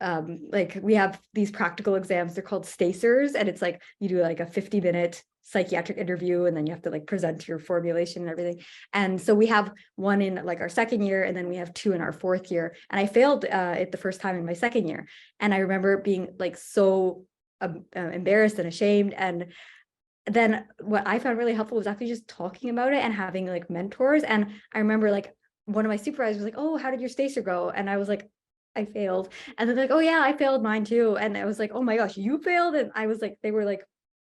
like we have these practical exams, they're called stacers, and it's like you do like a 50-minute psychiatric interview, and then you have to like present your formulation and everything. And so we have one in like our second year, and then we have two in our fourth year. And I failed it the first time in my second year. And I remember being like so embarrassed and ashamed. And then what I found really helpful was actually just talking about it and having like mentors. And I remember like one of my supervisors was like, "Oh, how did your stacer go?" And I was like, I failed. And then they're like, oh yeah, I failed mine too. And I was like, oh my gosh, you failed. And I was like, they were like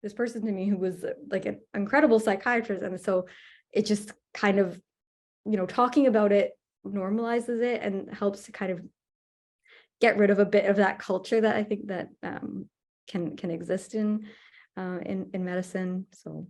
this person to me who was like an incredible psychiatrist. And so it just kind of, talking about it normalizes it and helps to kind of get rid of a bit of that culture that I think that can exist in medicine. So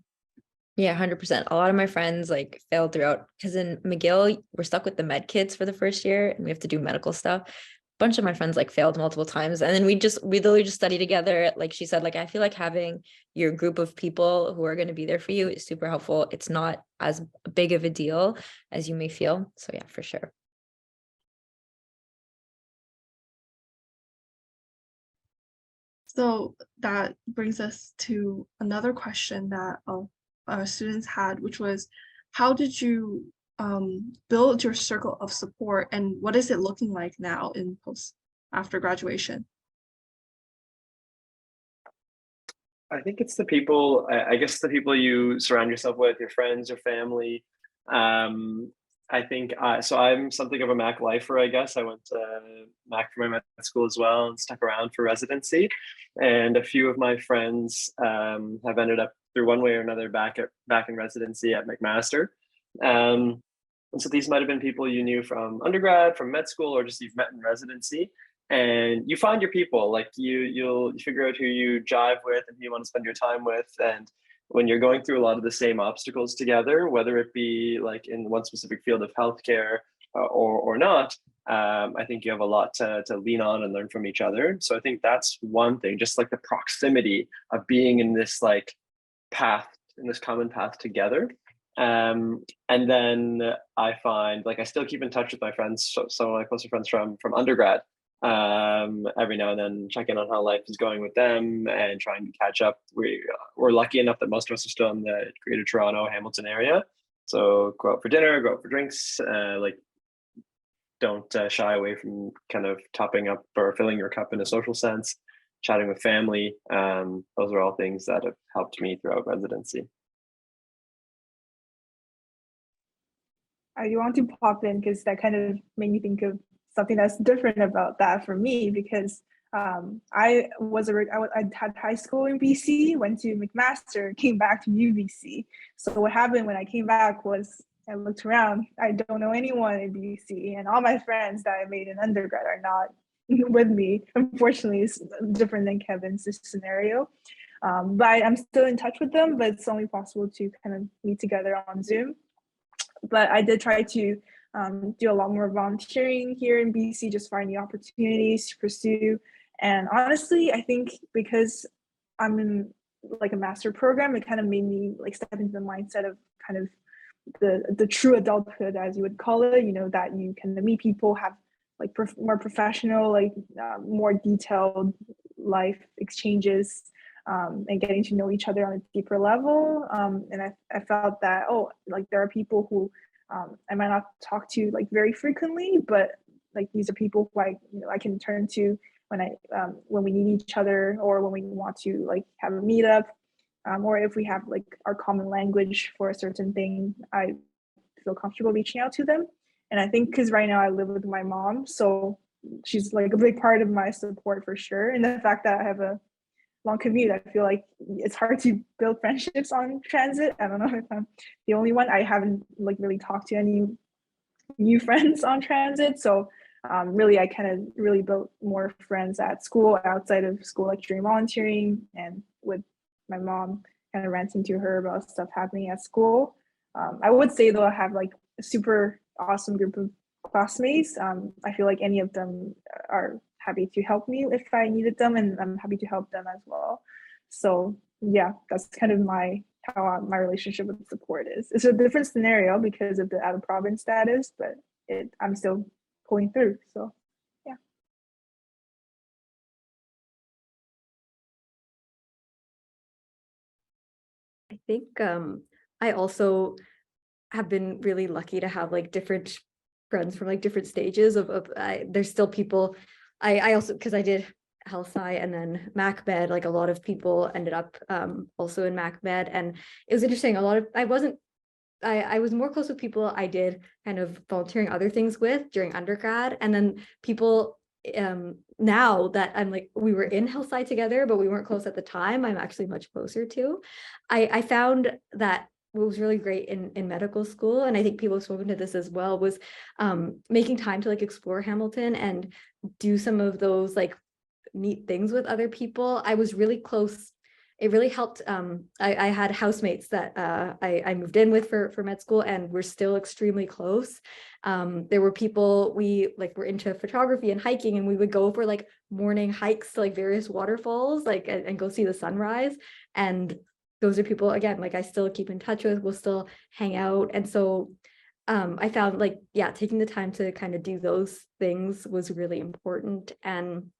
Yeah, 100%. A lot of my friends like failed throughout because in McGill, we're stuck with the med kids for the first year and we have to do medical stuff. A bunch of my friends like failed multiple times. And then we literally just study together. Like she said, like, I feel like having your group of people who are going to be there for you is super helpful. It's not as big of a deal as you may feel. So yeah, for sure. So that brings us to another question that our students had, which was, how did you build your circle of support, and what is it looking like now in after graduation? I think it's the people, I guess the people you surround yourself with, your friends, your family. I think, so I'm something of a Mac lifer, I guess. I went to Mac for my med school as well and stuck around for residency. And a few of my friends have ended up through one way or another back in residency at McMaster. And so these might have been people you knew from undergrad, from med school, or just you've met in residency. And you find your people, like you'll figure out who you jive with and who you want to spend your time with. And when you're going through a lot of the same obstacles together, whether it be like in one specific field of healthcare or not, I think you have a lot to lean on and learn from each other. So I think that's one thing, just like the proximity of being in this like path, in this common path together. And then I find like I still keep in touch with my friends, some of my closer friends from undergrad. Every now and then check in on how life is going with them and trying to catch up. We're lucky enough that most of us are still in the Greater Toronto, Hamilton area. So go out for dinner, go out for drinks, like don't shy away from kind of topping up or filling your cup in a social sense, chatting with family. Those are all things that have helped me throughout residency. I do want to pop in because that kind of made me think of something that's different about that for me, because I had high school in BC, went to McMaster, came back to UBC. So what happened when I came back was I looked around, I don't know anyone in BC, and all my friends that I made in undergrad are not with me. Unfortunately, it's different than Kevin's scenario. But I'm still in touch with them, but it's only possible to kind of meet together on Zoom. But I did try to do a lot more volunteering here in BC, just finding opportunities to pursue. And honestly, I think because I'm in like a master program, it kind of made me like step into the mindset of kind of the true adulthood, as you would call it, that you can meet people, have like more professional, like more detailed life exchanges, and getting to know each other on a deeper level. And I felt that, like there are people who I might not talk to like very frequently, but like these are people who I can turn to when we need each other, or when we want to like have a meetup, or if we have like our common language for a certain thing, I feel comfortable reaching out to them. And I think because right now I live with my mom, so she's like a big part of my support for sure. And the fact that I have a long commute, I feel like it's hard to build friendships on transit. I don't know if I'm the only one. I haven't like really talked to any new friends on transit. So really, I kind of really built more friends at school, outside of school, like during volunteering and with my mom, kind of ranting to her about stuff happening at school. I would say though, I have like a super awesome group of classmates. I feel like any of them are happy to help me if I needed them, and I'm happy to help them as well. So yeah, that's kind of how my relationship with support is. It's a different scenario because of the out of province status, but I'm still pulling through. So yeah. I think I also have been really lucky to have like different friends from like different stages of there's still people I also, because I did health sci and then MacMed, like a lot of people ended up also in MacMed, and it was interesting. I was more close with people I did kind of volunteering other things with during undergrad, and then people now that I'm like, we were in health sci together, but we weren't close at the time, I'm actually much closer to. I found that what was really great in medical school, and I think people have spoken to this as well, was making time to like explore Hamilton and do some of those like neat things with other people. I was really close. It really helped. I had housemates that I moved in with for med school, and we're still extremely close. There were people we like were into photography and hiking, and we would go for like morning hikes to like various waterfalls, like and go see the sunrise. And those are people again, like I still keep in touch with. We'll still hang out, and so I found like taking the time to kind of do those things was really important. And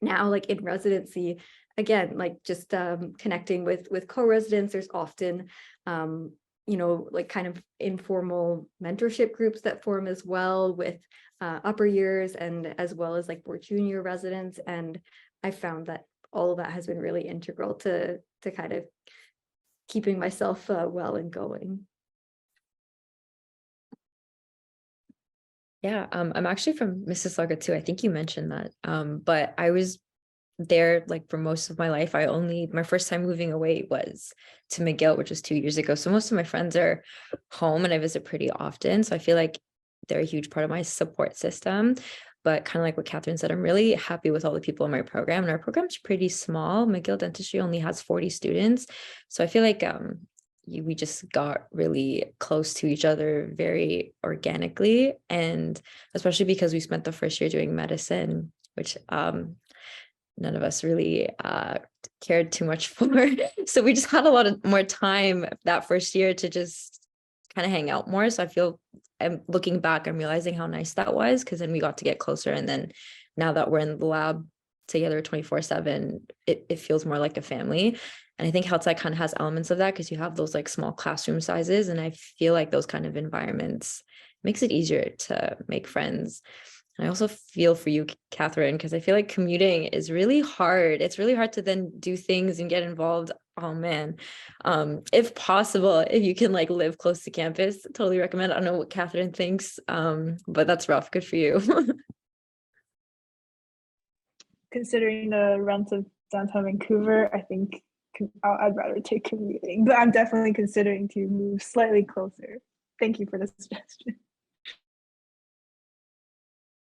now like in residency, again, like just connecting with co-residents, there's often like kind of informal mentorship groups that form as well with upper years, and as well as like more junior residents. And I found that all of that has been really integral to kind of keeping myself well and going. Yeah, I'm actually from Mississauga too. I think you mentioned that. But I was there like for most of my life. My first time moving away was to McGill, which was 2 years ago. So most of my friends are home and I visit pretty often. So I feel like they're a huge part of my support system. But kind of like what Catherine said, I'm really happy with all the people in my program. And our program's pretty small. McGill Dentistry only has 40 students. So I feel like we just got really close to each other very organically, and especially because we spent the first year doing medicine, which none of us really cared too much for. So we just had a lot of more time that first year to just kind of hang out more. So I feel, I'm looking back, I'm realizing how nice that was, because then we got to get closer. And then now that we're in the lab together 24/7, it feels more like a family. And I think health sci kind of has elements of that, because you have those like small classroom sizes. And I feel like those kind of environments makes it easier to make friends. And I also feel for you, Catherine, because I feel like commuting is really hard. It's really hard to then do things and get involved. Oh man. If possible, if you can like live close to campus, totally recommend. I don't know what Catherine thinks, but that's rough. Good for you. Considering the rent of downtown Vancouver, I think I'd rather take commuting, but I'm definitely considering to move slightly closer. Thank you for the suggestion.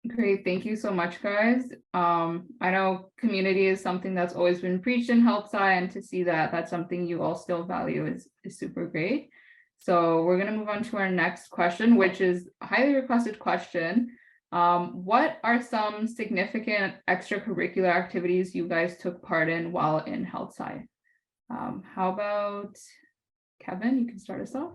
Great, thank you so much, guys. I know community is something that's always been preached in health sci, and to see that that's something you all still value is super great. So we're gonna move on to our next question, which is a highly requested question. What are some significant extracurricular activities you guys took part in while in health sci? How about Kevin? You can start us off.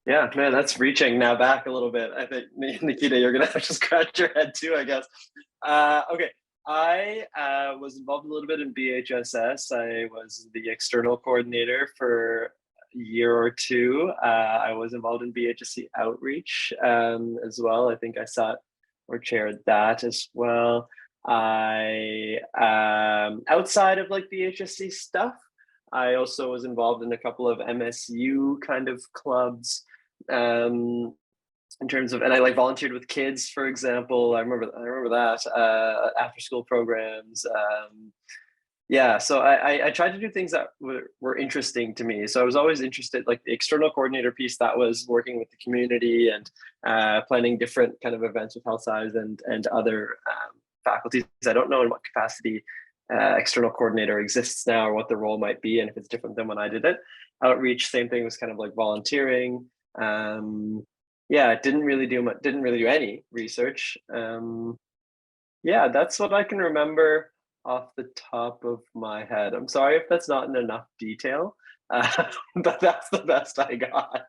Yeah, man, that's reaching now back a little bit. I think Nikita, you're gonna have to scratch your head too, I guess. Okay, I was involved a little bit in BHSs. I was the external coordinator for a year or two. I was involved in BHSc outreach as well. I think I sat or chaired that as well. I outside of like BHSc stuff, I also was involved in a couple of MSU kind of clubs in terms of, and I like volunteered with kids, for example. I remember that after school programs. Yeah, so I tried to do things that were interesting to me. So I was always interested, like the external coordinator piece, that was working with the community and planning different kind of events with health science and other faculties. I don't know in what capacity external coordinator exists now, or what the role might be, and if it's different than when I did it. Outreach, same thing, was kind of like volunteering. Yeah, didn't really do any research. Yeah, that's what I can remember off the top of my head. I'm sorry if that's not in enough detail, but that's the best I got.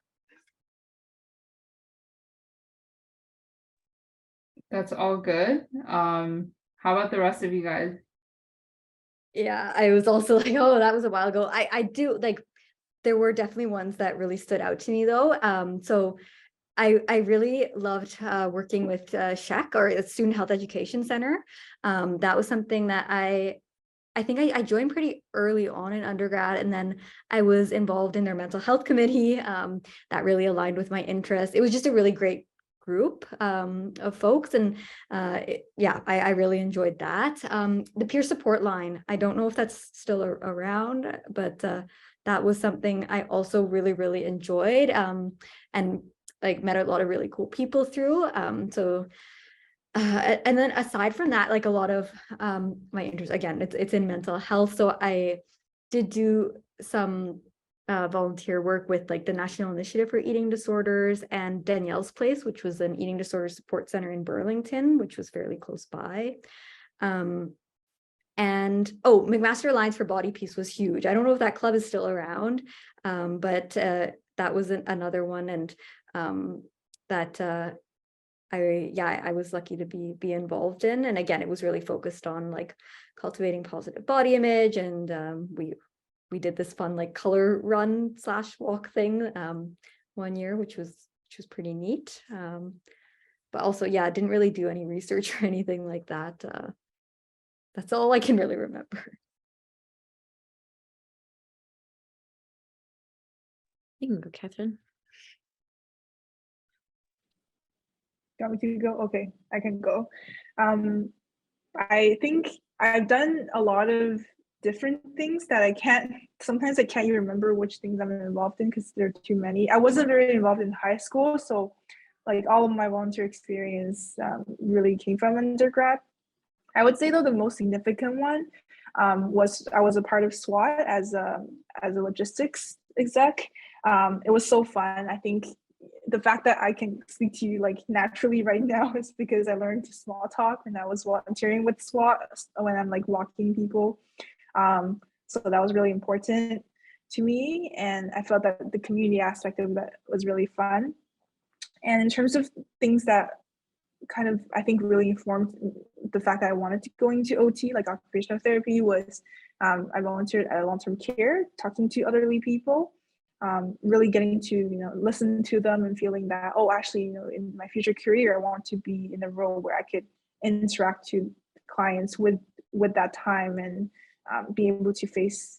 That's all good. How about the rest of you guys? Yeah, I was also like, oh, that was a while ago. I do like, there were definitely ones that really stood out to me though. So I really loved working with SHEC, or the Student Health Education Center. That was something that I think I joined pretty early on in undergrad, and then I was involved in their mental health committee. That really aligned with my interests. It was just a really great group of folks, and yeah, I really enjoyed that. The peer support line, I don't know if that's still around, but that was something I also really enjoyed, and like met a lot of really cool people through. So and then aside from that, like a lot of my interest, again, it's in mental health. So I did do some volunteer work with like the National Initiative for Eating Disorders and Danielle's Place, which was an eating disorder support center in Burlington, which was fairly close by. And oh, McMaster Alliance for Body Peace was huge. I don't know if that club is still around, but that was another one, and that I was lucky to be involved in. And again, it was really focused on like cultivating positive body image, and we did this fun like color run / walk thing one year, which was pretty neat. But also, yeah, I didn't really do any research or anything like that. That's all I can really remember. You can go, Catherine. You want me to go? Okay, I can go. I think I've done a lot of different things that sometimes I can't even remember which things I'm involved in because there are too many. I wasn't very involved in high school, so like all of my volunteer experience really came from undergrad. I would say though the most significant one was I was a part of SWAT as a logistics exec. It was so fun. I think the fact that I can speak to you like naturally right now is because I learned to small talk when I was volunteering with SWAT when I'm like walking people. So that was really important to me, and I felt that the community aspect of that was really fun. And in terms of things that kind of I think really informed the fact that I wanted to go into OT, like occupational therapy, was I volunteered at a long-term care, talking to elderly people, really getting to listen to them and feeling that, oh, actually, in my future career, I want to be in a role where I could interact to clients with that time and be able to face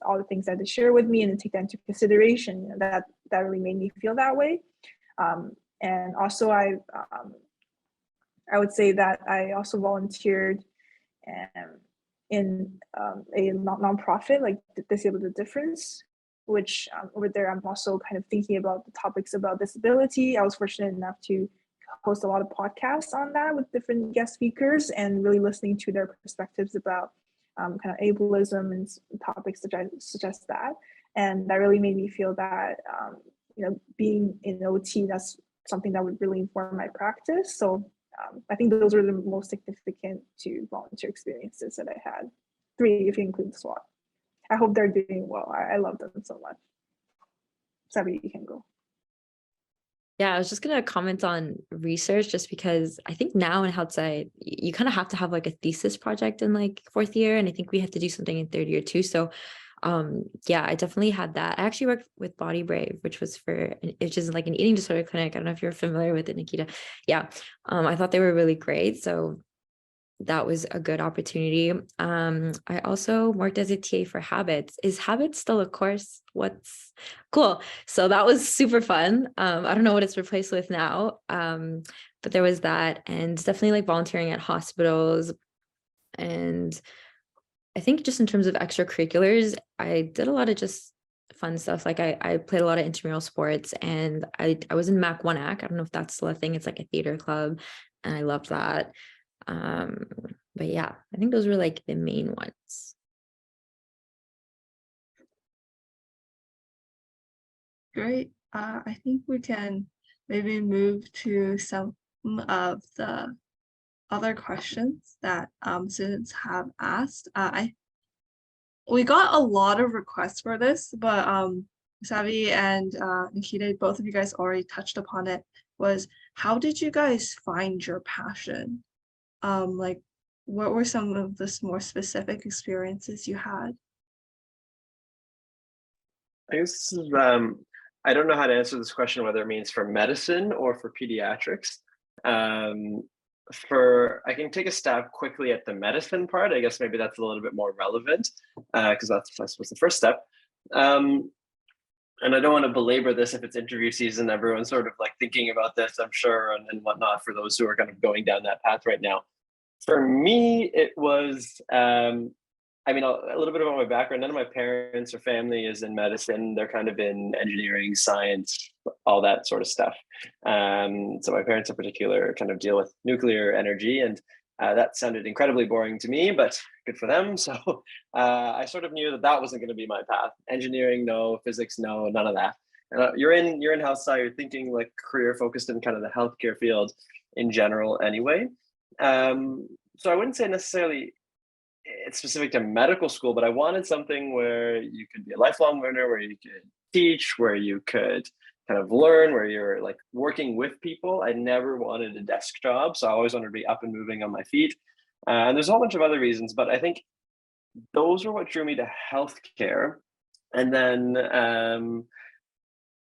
all the things that they share with me and take that into consideration. That really made me feel that way. And also I would say that I also volunteered in a nonprofit like Disable the Difference, which over there I'm also kind of thinking about the topics about disability. I was fortunate enough to host a lot of podcasts on that with different guest speakers and really listening to their perspectives about kind of ableism and topics such as that. And that really made me feel that being in OT, that's something that would really inform my practice. So I think those were the most significant 2 volunteer experiences that I had. 3 if you include SWAT. I hope they're doing well. I love them so much. Sabi, you can go. Yeah, I was just gonna comment on research just because I think now in outside you kind of have to have like a thesis project in like 4th year, and I think we have to do something in 3rd year too. So yeah, I definitely had that. I actually worked with Body Brave, which is like an eating disorder clinic. I don't know if you're familiar with it, Nikita. Yeah, I thought they were really great. So that was a good opportunity. I also worked as a TA for Habits. Is Habits still a course? What's cool? So that was super fun. I don't know what it's replaced with now, but there was that, and definitely like volunteering at hospitals. And I think just in terms of extracurriculars, I did a lot of just fun stuff. Like I played a lot of intramural sports, and I was in MAC 1AC. I don't know if that's still a thing. It's like a theater club, and I loved that. But yeah, I think those were like the main ones. Great. I think we can maybe move to some of the other questions that students have asked. We got a lot of requests for this, but Savi and Nikita, both of you guys already touched upon it. Was how did you guys find your passion? Like, what were some of the more specific experiences you had? I guess this is, I don't know how to answer this question, whether it means for medicine or for pediatrics. I can take a stab quickly at the medicine part. I guess maybe that's a little bit more relevant because that's I suppose the first step. and I don't want to belabor this if it's interview season, everyone's sort of like thinking about this, I'm sure, and whatnot for those who are kind of going down that path right now. For me, it was, I mean, a little bit about my background. None of my parents or family is in medicine. They're kind of in engineering, science, all that sort of stuff. So my parents in particular kind of deal with nuclear energy, and that sounded incredibly boring to me, but good for them. So I sort of knew that that wasn't going to be my path. Engineering, no. Physics, no. None of that. You're in health sci. You're thinking like career focused in kind of the healthcare field in general, anyway. So I wouldn't say necessarily it's specific to medical school, but I wanted something where you could be a lifelong learner, where you could teach, where you could kind of learn, where you're like working with people. I never wanted a desk job, so I always wanted to be up and moving on my feet. And there's a whole bunch of other reasons, but I think those were what drew me to healthcare. And then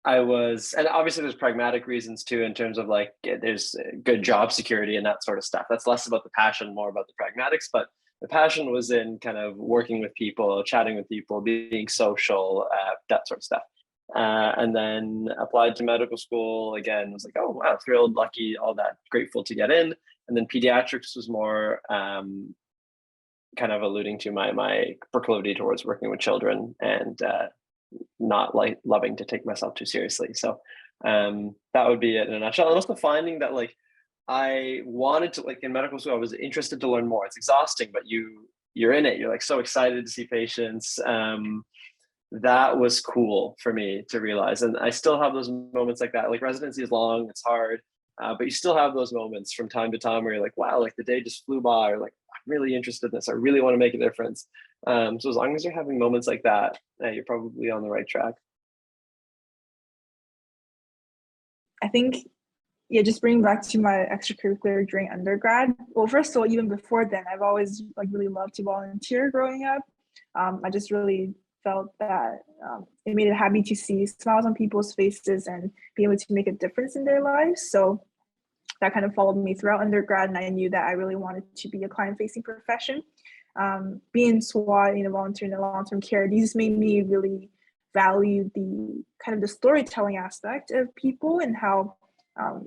and obviously there's pragmatic reasons too, in terms of like, there's good job security and that sort of stuff. That's less about the passion, more about the pragmatics. But the passion was in kind of working with people, chatting with people, being social, that sort of stuff. And then applied to medical school again, was like, oh wow, thrilled, lucky, all that, grateful to get in. And then pediatrics was more kind of alluding to my proclivity towards working with children, and not like loving to take myself too seriously. So that would be it in a nutshell. And also finding that like I wanted to, like in medical school, I was interested to learn more. It's exhausting, but you're in it. You're like so excited to see patients. That was cool for me to realize. And I still have those moments like that. Like residency is long, it's hard, but you still have those moments from time to time where you're like, wow, like the day just flew by, or like, I'm really interested in this. I really want to make a difference. So as long as you're having moments like that, you're probably on the right track. I think, yeah, just bringing back to my extracurricular during undergrad. Well, first of all, even before then, I've always like really loved to volunteer growing up. I just really felt that it made it happy to see smiles on people's faces and be able to make a difference in their lives. So that kind of followed me throughout undergrad, and I knew that I really wanted to be a client-facing profession. Being SWAT, volunteering in long-term care, these made me really value the kind of the storytelling aspect of people, and how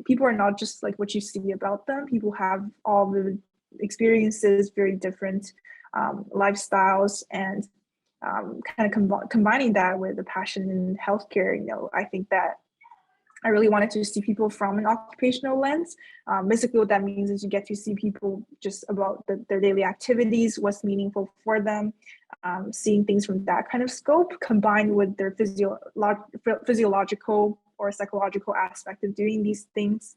people are not just like what you see about them. People have all the experiences, very different lifestyles, and kind of combining that with the passion in healthcare. I think that I really wanted to see people from an occupational lens. Basically what that means is you get to see people just about their daily activities, what's meaningful for them, seeing things from that kind of scope, combined with their physiological or psychological aspect of doing these things.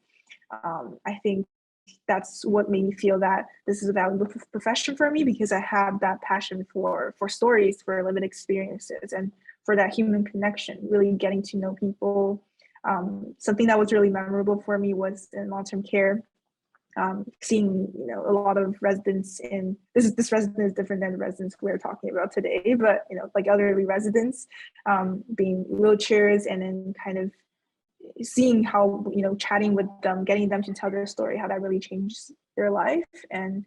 I think that's what made me feel that this is a valuable profession for me, because I have that passion for stories, for lived experiences, and for that human connection, really getting to know people. Something that was really memorable for me was in long-term care, seeing a lot of residents in this resident is different than the residents we're talking about today, but like elderly residents, being wheelchairs, and then kind of seeing how chatting with them, getting them to tell their story, how that really changed their life, and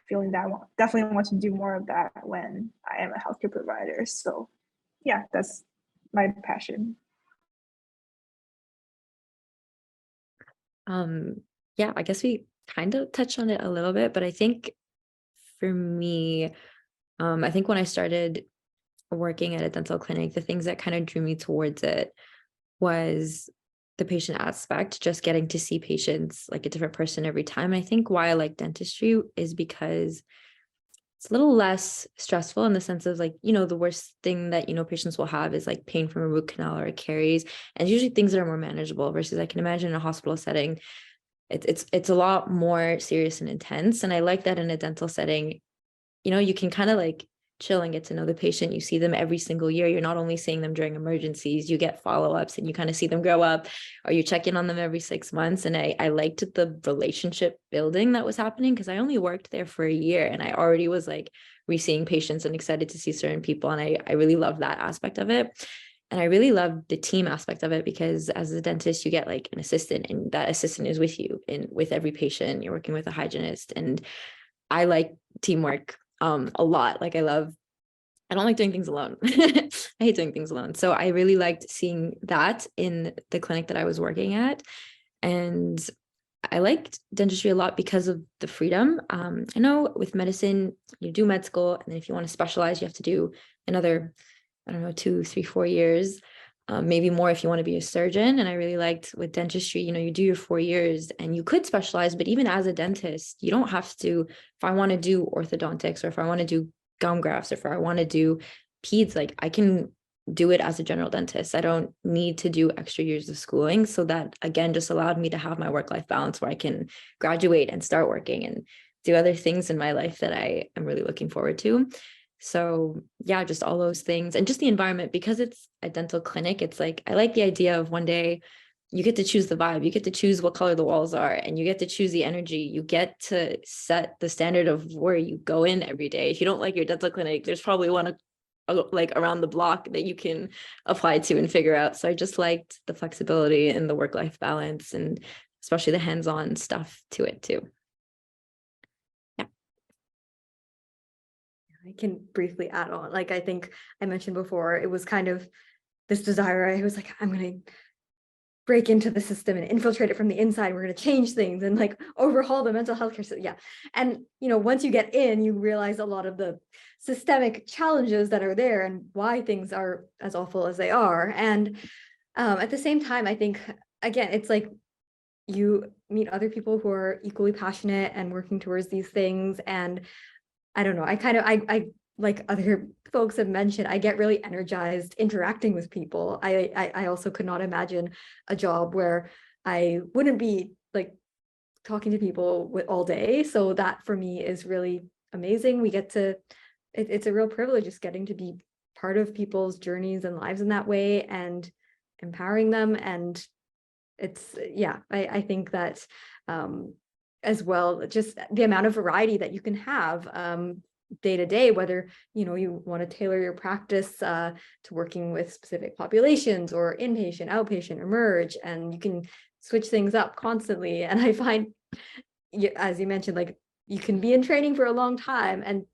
feeling that I definitely want to do more of that when I am a healthcare provider. So yeah, that's my passion. Yeah, I guess we kind of touched on it a little bit, but I think for me, I think when I started working at a dental clinic, the things that kind of drew me towards it was the patient aspect, just getting to see patients like a different person every time. And I think why I like dentistry is because it's a little less stressful, in the sense of like, the worst thing that, patients will have is like pain from a root canal or a caries. And it's usually things that are more manageable, versus I can imagine in a hospital setting, it's a lot more serious and intense. And I like that in a dental setting, you can kind of like chill and get to know the patient. You see them every single year. You're not only seeing them during emergencies, you get follow-ups, and you kind of see them grow up, or you check in on them every 6 months. And I liked the relationship building that was happening, because I only worked there for a year, and I already was like re-seeing patients and excited to see certain people. And I really love that aspect of it. And I really love the team aspect of it, because as a dentist, you get like an assistant, and that assistant is with you and with every patient. You're working with a hygienist, and I like teamwork a lot. Like I love I don't like doing things alone. I hate doing things alone. So I really liked seeing that in the clinic that I was working at. And I liked dentistry a lot because of the freedom. I know with medicine, you do med school, and then if you want to specialize, you have to do another, I don't know, 2, 3, 4 years, maybe more if you want to be a surgeon. And I really liked with dentistry, you do your 4 years and you could specialize, but even as a dentist, you don't have to. If I want to do orthodontics, or if I want to do gum grafts, or if I want to do peds, like I can do it as a general dentist. I don't need to do extra years of schooling. So that again just allowed me to have my work-life balance where I can graduate and start working and do other things in my life that I am really looking forward to. So yeah, just all those things, and just the environment, because it's a dental clinic. It's like, I like the idea of one day you get to choose the vibe, you get to choose what color the walls are, and you get to choose the energy. You get to set the standard of where you go in every day. If you don't like your dental clinic, there's probably one like around the block that you can apply to and figure out. So I just liked the flexibility and the work-life balance, and especially the hands-on stuff to it too. Yeah. I can briefly add on. Like, I think I mentioned before, it was kind of this desire. I was like, I'm going to break into the system and infiltrate it from the inside. We're going to change things and like overhaul the mental health care system. Yeah. And, once you get in, you realize a lot of the systemic challenges that are there and why things are as awful as they are. And at the same time, I think, again, it's like you meet other people who are equally passionate and working towards these things. And I don't know, I like other folks have mentioned, I get really energized interacting with people. I also could not imagine a job where I wouldn't be like talking to people all day. So that for me is really amazing. We get to, it's a real privilege just getting to be part of people's journeys and lives in that way and empowering them. And it's, yeah, I think that as well, just the amount of variety that you can have day to day, whether you want to tailor your practice to working with specific populations or inpatient, outpatient, emerge, and you can switch things up constantly. And I find, as you mentioned, like you can be in training for a long time, and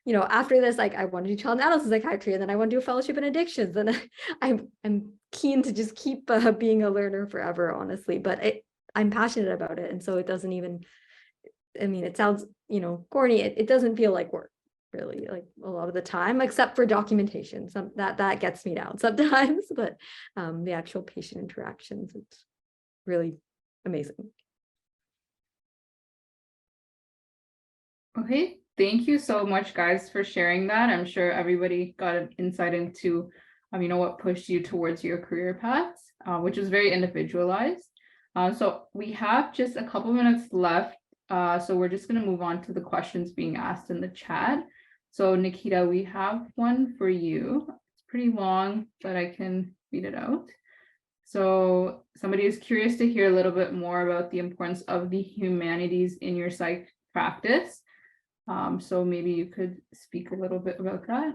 after this, like I want to do child analysis psychiatry, and then I want to do a fellowship in addictions, and I'm keen to just keep being a learner forever, honestly. But I'm passionate about it, and so it doesn't even, I mean, it sounds corny. It doesn't feel like work, really, like a lot of the time, except for documentation. That gets me down sometimes, but the actual patient interactions, it's really amazing. Okay, thank you so much, guys, for sharing that. I'm sure everybody got an insight into what pushed you towards your career paths, which is very individualized. So we have just a couple minutes left. So we're just going to move on to the questions being asked in the chat. So Nikita, we have one for you. It's pretty long, but I can read it out. So somebody is curious to hear a little bit more about the importance of the humanities in your psych practice. So maybe you could speak a little bit about that.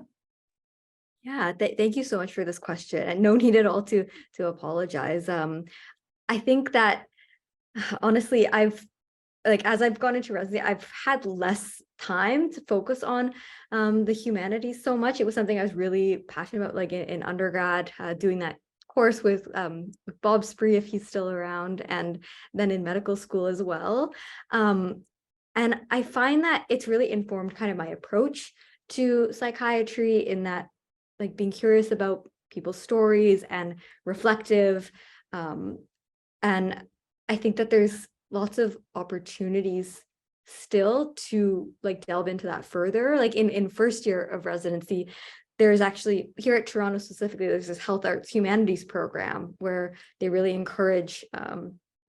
Yeah, thank you so much for this question, and no need at all to apologize. I think that honestly, as I've gone into residency, I've had less time to focus on the humanities so much. It was something I was really passionate about, like in undergrad, doing that course with Bob Spree, if he's still around, and then in medical school as well. And I find that it's really informed kind of my approach to psychiatry, in that like being curious about people's stories and reflective. And I think that there's lots of opportunities still to like delve into that further. Like in first year of residency, there's actually, here at Toronto specifically, there's this health arts humanities program where they really encourage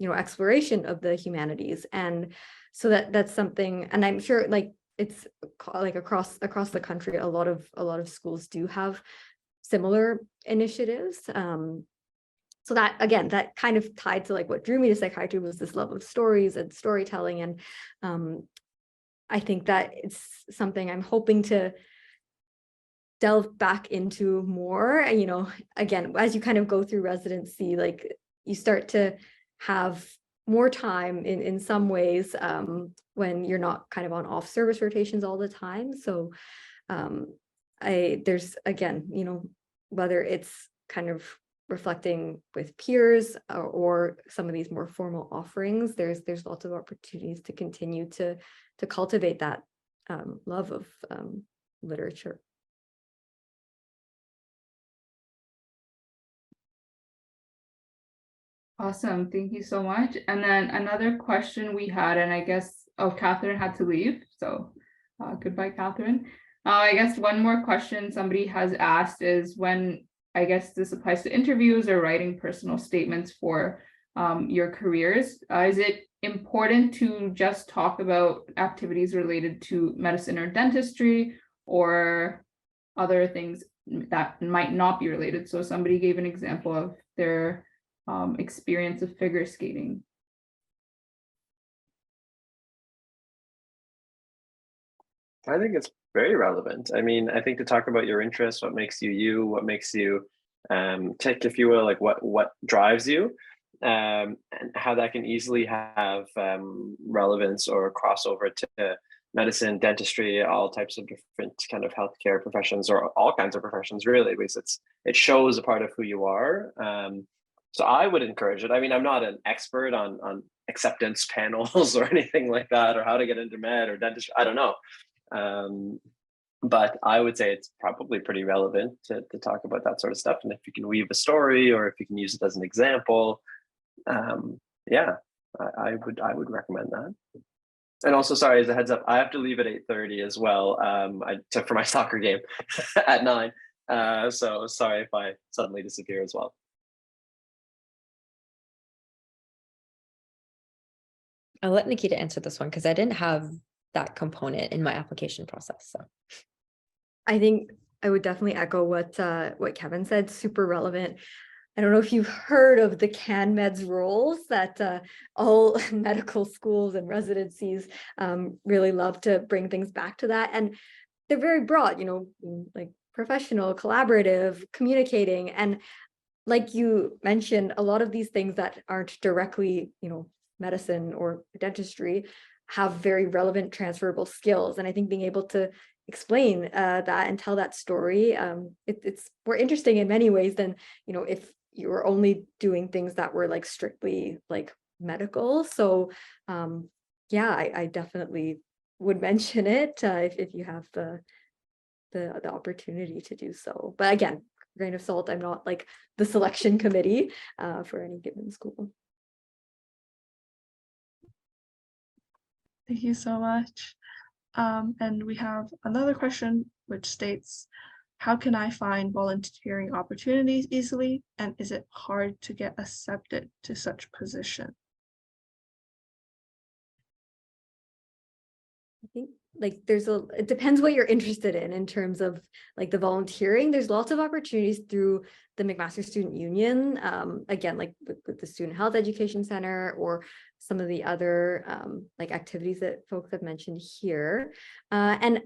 exploration of the humanities. And so that's something, and I'm sure like it's like across the country, a lot of schools do have similar initiatives. So that, again, that kind of tied to like what drew me to psychiatry was this love of stories and storytelling. And I think that it's something I'm hoping to delve back into more. And, again, as you kind of go through residency, like you start to have more time in some ways when you're not kind of on off service rotations all the time. So there's again, whether it's kind of reflecting with peers or some of these more formal offerings, there's lots of opportunities to continue to cultivate that love of literature. Awesome, thank you so much. And then another question we had, and I guess, oh, Catherine had to leave, so goodbye, Catherine. I guess one more question somebody has asked is when, I guess this applies to interviews or writing personal statements for your careers, is it important to just talk about activities related to medicine or dentistry or other things that might not be related? So somebody gave an example of their experience of figure skating. I think it's very relevant. I mean, I think to talk about your interests, what makes you you, what makes you tick, if you will, like what drives you, and how that can easily have relevance or crossover to medicine, dentistry, all types of different kind of healthcare professions, or all kinds of professions, really, because it shows a part of who you are. So I would encourage it. I mean, I'm not an expert on acceptance panels or anything like that, or how to get into med or dentistry. I don't know. But I would say it's probably pretty relevant to talk about that sort of stuff. And if you can weave a story, or if you can use it as an example, yeah, I would recommend that. And also, sorry, as a heads up, I have to leave at 8:30 as well. I took for my soccer game at 9. So sorry if I suddenly disappear as well. I'll let Nikita answer this one because I didn't have that component in my application process. So I think I would definitely echo what Kevin said, super relevant. I don't know if you've heard of the CanMeds rules that all medical schools and residencies really love to bring things back to that. And they're very broad, like professional, collaborative, communicating. And like you mentioned, a lot of these things that aren't directly, medicine or dentistry have very relevant transferable skills. And I think being able to explain that and tell that story, it's more interesting in many ways than, if you were only doing things that were like strictly like medical. So yeah, I definitely would mention it if you have the opportunity to do so. But again, grain of salt, I'm not like the selection committee for any given school. Thank you so much. And we have another question which states, how can I find volunteering opportunities easily? And is it hard to get accepted to such position? I think like it depends what you're interested in terms of like the volunteering. There's lots of opportunities through the McMaster Student Union, again, like with the Student Health Education Center or some of the other like activities that folks have mentioned here. And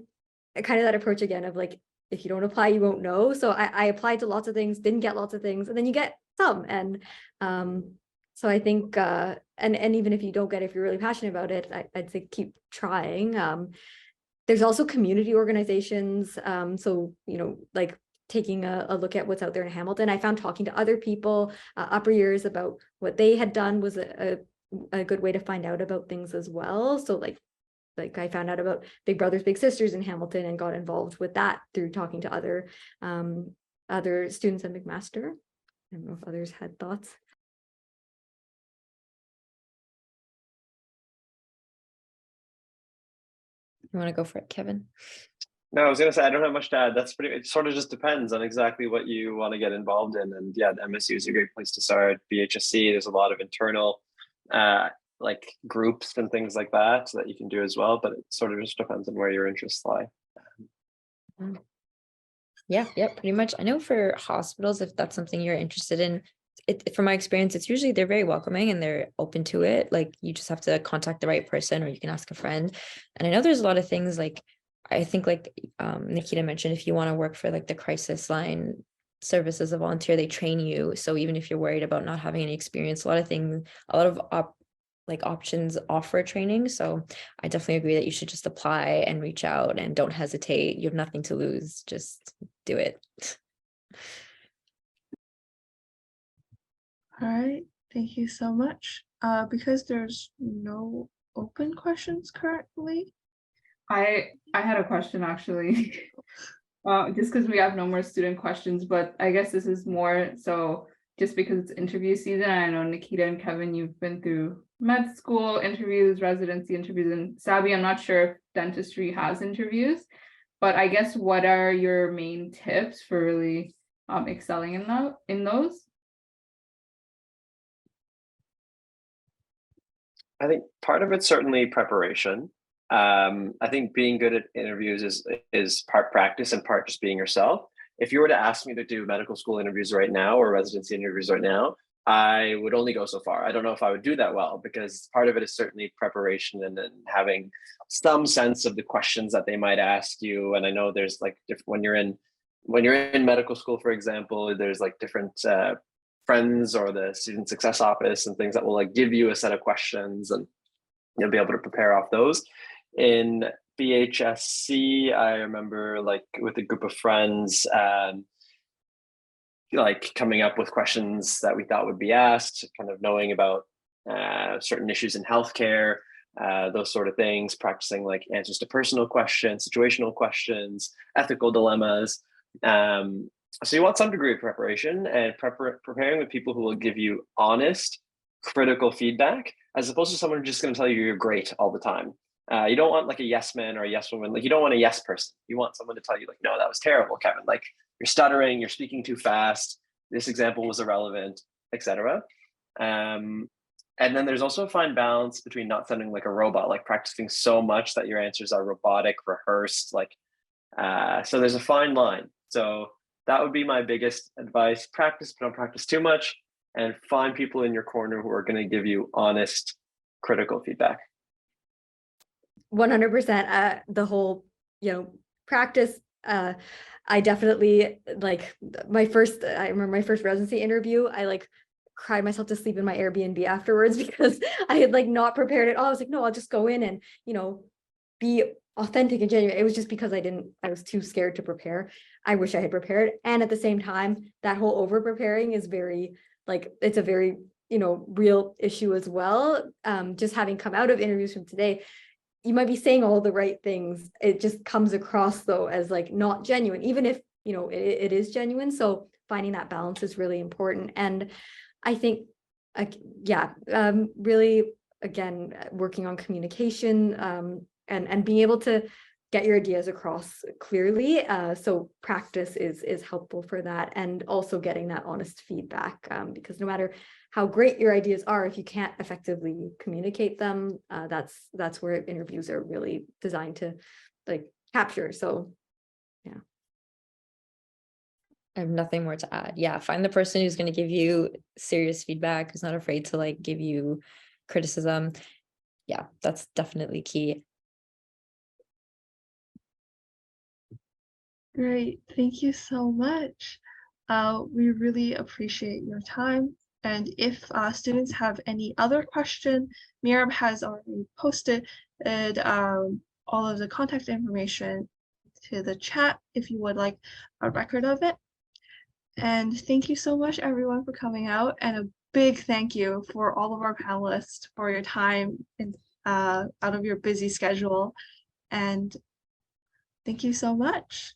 kind of that approach again of like, if you don't apply, you won't know. So I applied to lots of things, didn't get lots of things, and then you get some. And so I think, and even if you don't get it, if you're really passionate about it, I'd say keep trying. There's also community organizations. So, like taking a look at what's out there in Hamilton. I found talking to other people, upper years, about what they had done was a good way to find out about things as well. So like I found out about Big Brothers Big Sisters in Hamilton and got involved with that through talking to other students at McMaster. I don't know if others had thoughts. you want to go for it, Kevin? No, I was going to say, I don't have much to add. That's it sort of just depends on exactly what you want to get involved in. And yeah, MSU is a great place to start. BHSc, there's a lot of internal like groups and things like that you can do as well, but it sort of just depends on where your interests lie. Yeah, pretty much. I know for hospitals, if that's something you're interested in, from my experience, it's usually they're very welcoming and they're open to it. Like you just have to contact the right person, or you can ask a friend. And I know there's a lot of things like, I think like Nikita mentioned, if you want to work for like the crisis line service as a volunteer, they train you. So even if you're worried about not having any experience, a lot of like options offer training. So I definitely agree that you should just apply and reach out and don't hesitate. You have nothing to lose. Just do it. All right, thank you so much. Because there's no open questions currently. I had a question actually. Just because we have no more student questions, but I guess this is more so just because it's interview season. I know Nikita and Kevin, you've been through med school interviews, residency interviews, and Sabi, I'm not sure if dentistry has interviews, but I guess what are your main tips for really excelling in those? I think part of it's certainly preparation. I think being good at interviews is part practice and part just being yourself. If you were to ask me to do medical school interviews right now or residency interviews right now, I would only go so far. I don't know if I would do that well, because part of it is certainly preparation and then having some sense of the questions that they might ask you. And I know there's like when you're in medical school, for example, there's like different friends or the student success office and things that will like give you a set of questions, and you'll be able to prepare off those. In BHSc, I remember like with a group of friends, like coming up with questions that we thought would be asked, kind of knowing about certain issues in healthcare, those sort of things, practicing like answers to personal questions, situational questions, ethical dilemmas. So you want some degree of preparation and preparing with people who will give you honest, critical feedback, as opposed to someone who's just going to tell you you're great all the time. You don't want like a yes man or a yes woman. Like you don't want a yes person. You want someone to tell you like, no, that was terrible, Kevin. Like you're stuttering, you're speaking too fast. This example was irrelevant, etc. And then there's also a fine balance between not sounding like a robot, like practicing so much that your answers are robotic, rehearsed. Like, so there's a fine line. So that would be my biggest advice. Practice, but don't practice too much, and find people in your corner who are going to give you honest, critical feedback. 100%. The whole, practice. I definitely like I remember my first residency interview. I like cried myself to sleep in my Airbnb afterwards because I had like not prepared at all. I was like, no, I'll just go in and, be authentic and genuine. It was just because I was too scared to prepare. I wish I had prepared. And at the same time, that whole over preparing is it's a very, real issue as well. Just having come out of interviews from today, you might be saying all the right things. It just comes across though as like not genuine, even if, it is genuine. So finding that balance is really important. And I think, really, again, working on communication, and being able to get your ideas across clearly. So practice is helpful for that, and also getting that honest feedback, because no matter how great your ideas are, if you can't effectively communicate them, that's where interviews are really designed to like capture. So yeah. I have nothing more to add. Yeah, find the person who's going to give you serious feedback, who's not afraid to like give you criticism. Yeah, that's definitely key. Great, thank you so much. We really appreciate your time. And if students have any other question, Miriam has already posted all of the contact information to the chat if you would like a record of it. And thank you so much, everyone, for coming out. And a big thank you for all of our panelists for your time and out of your busy schedule. And thank you so much.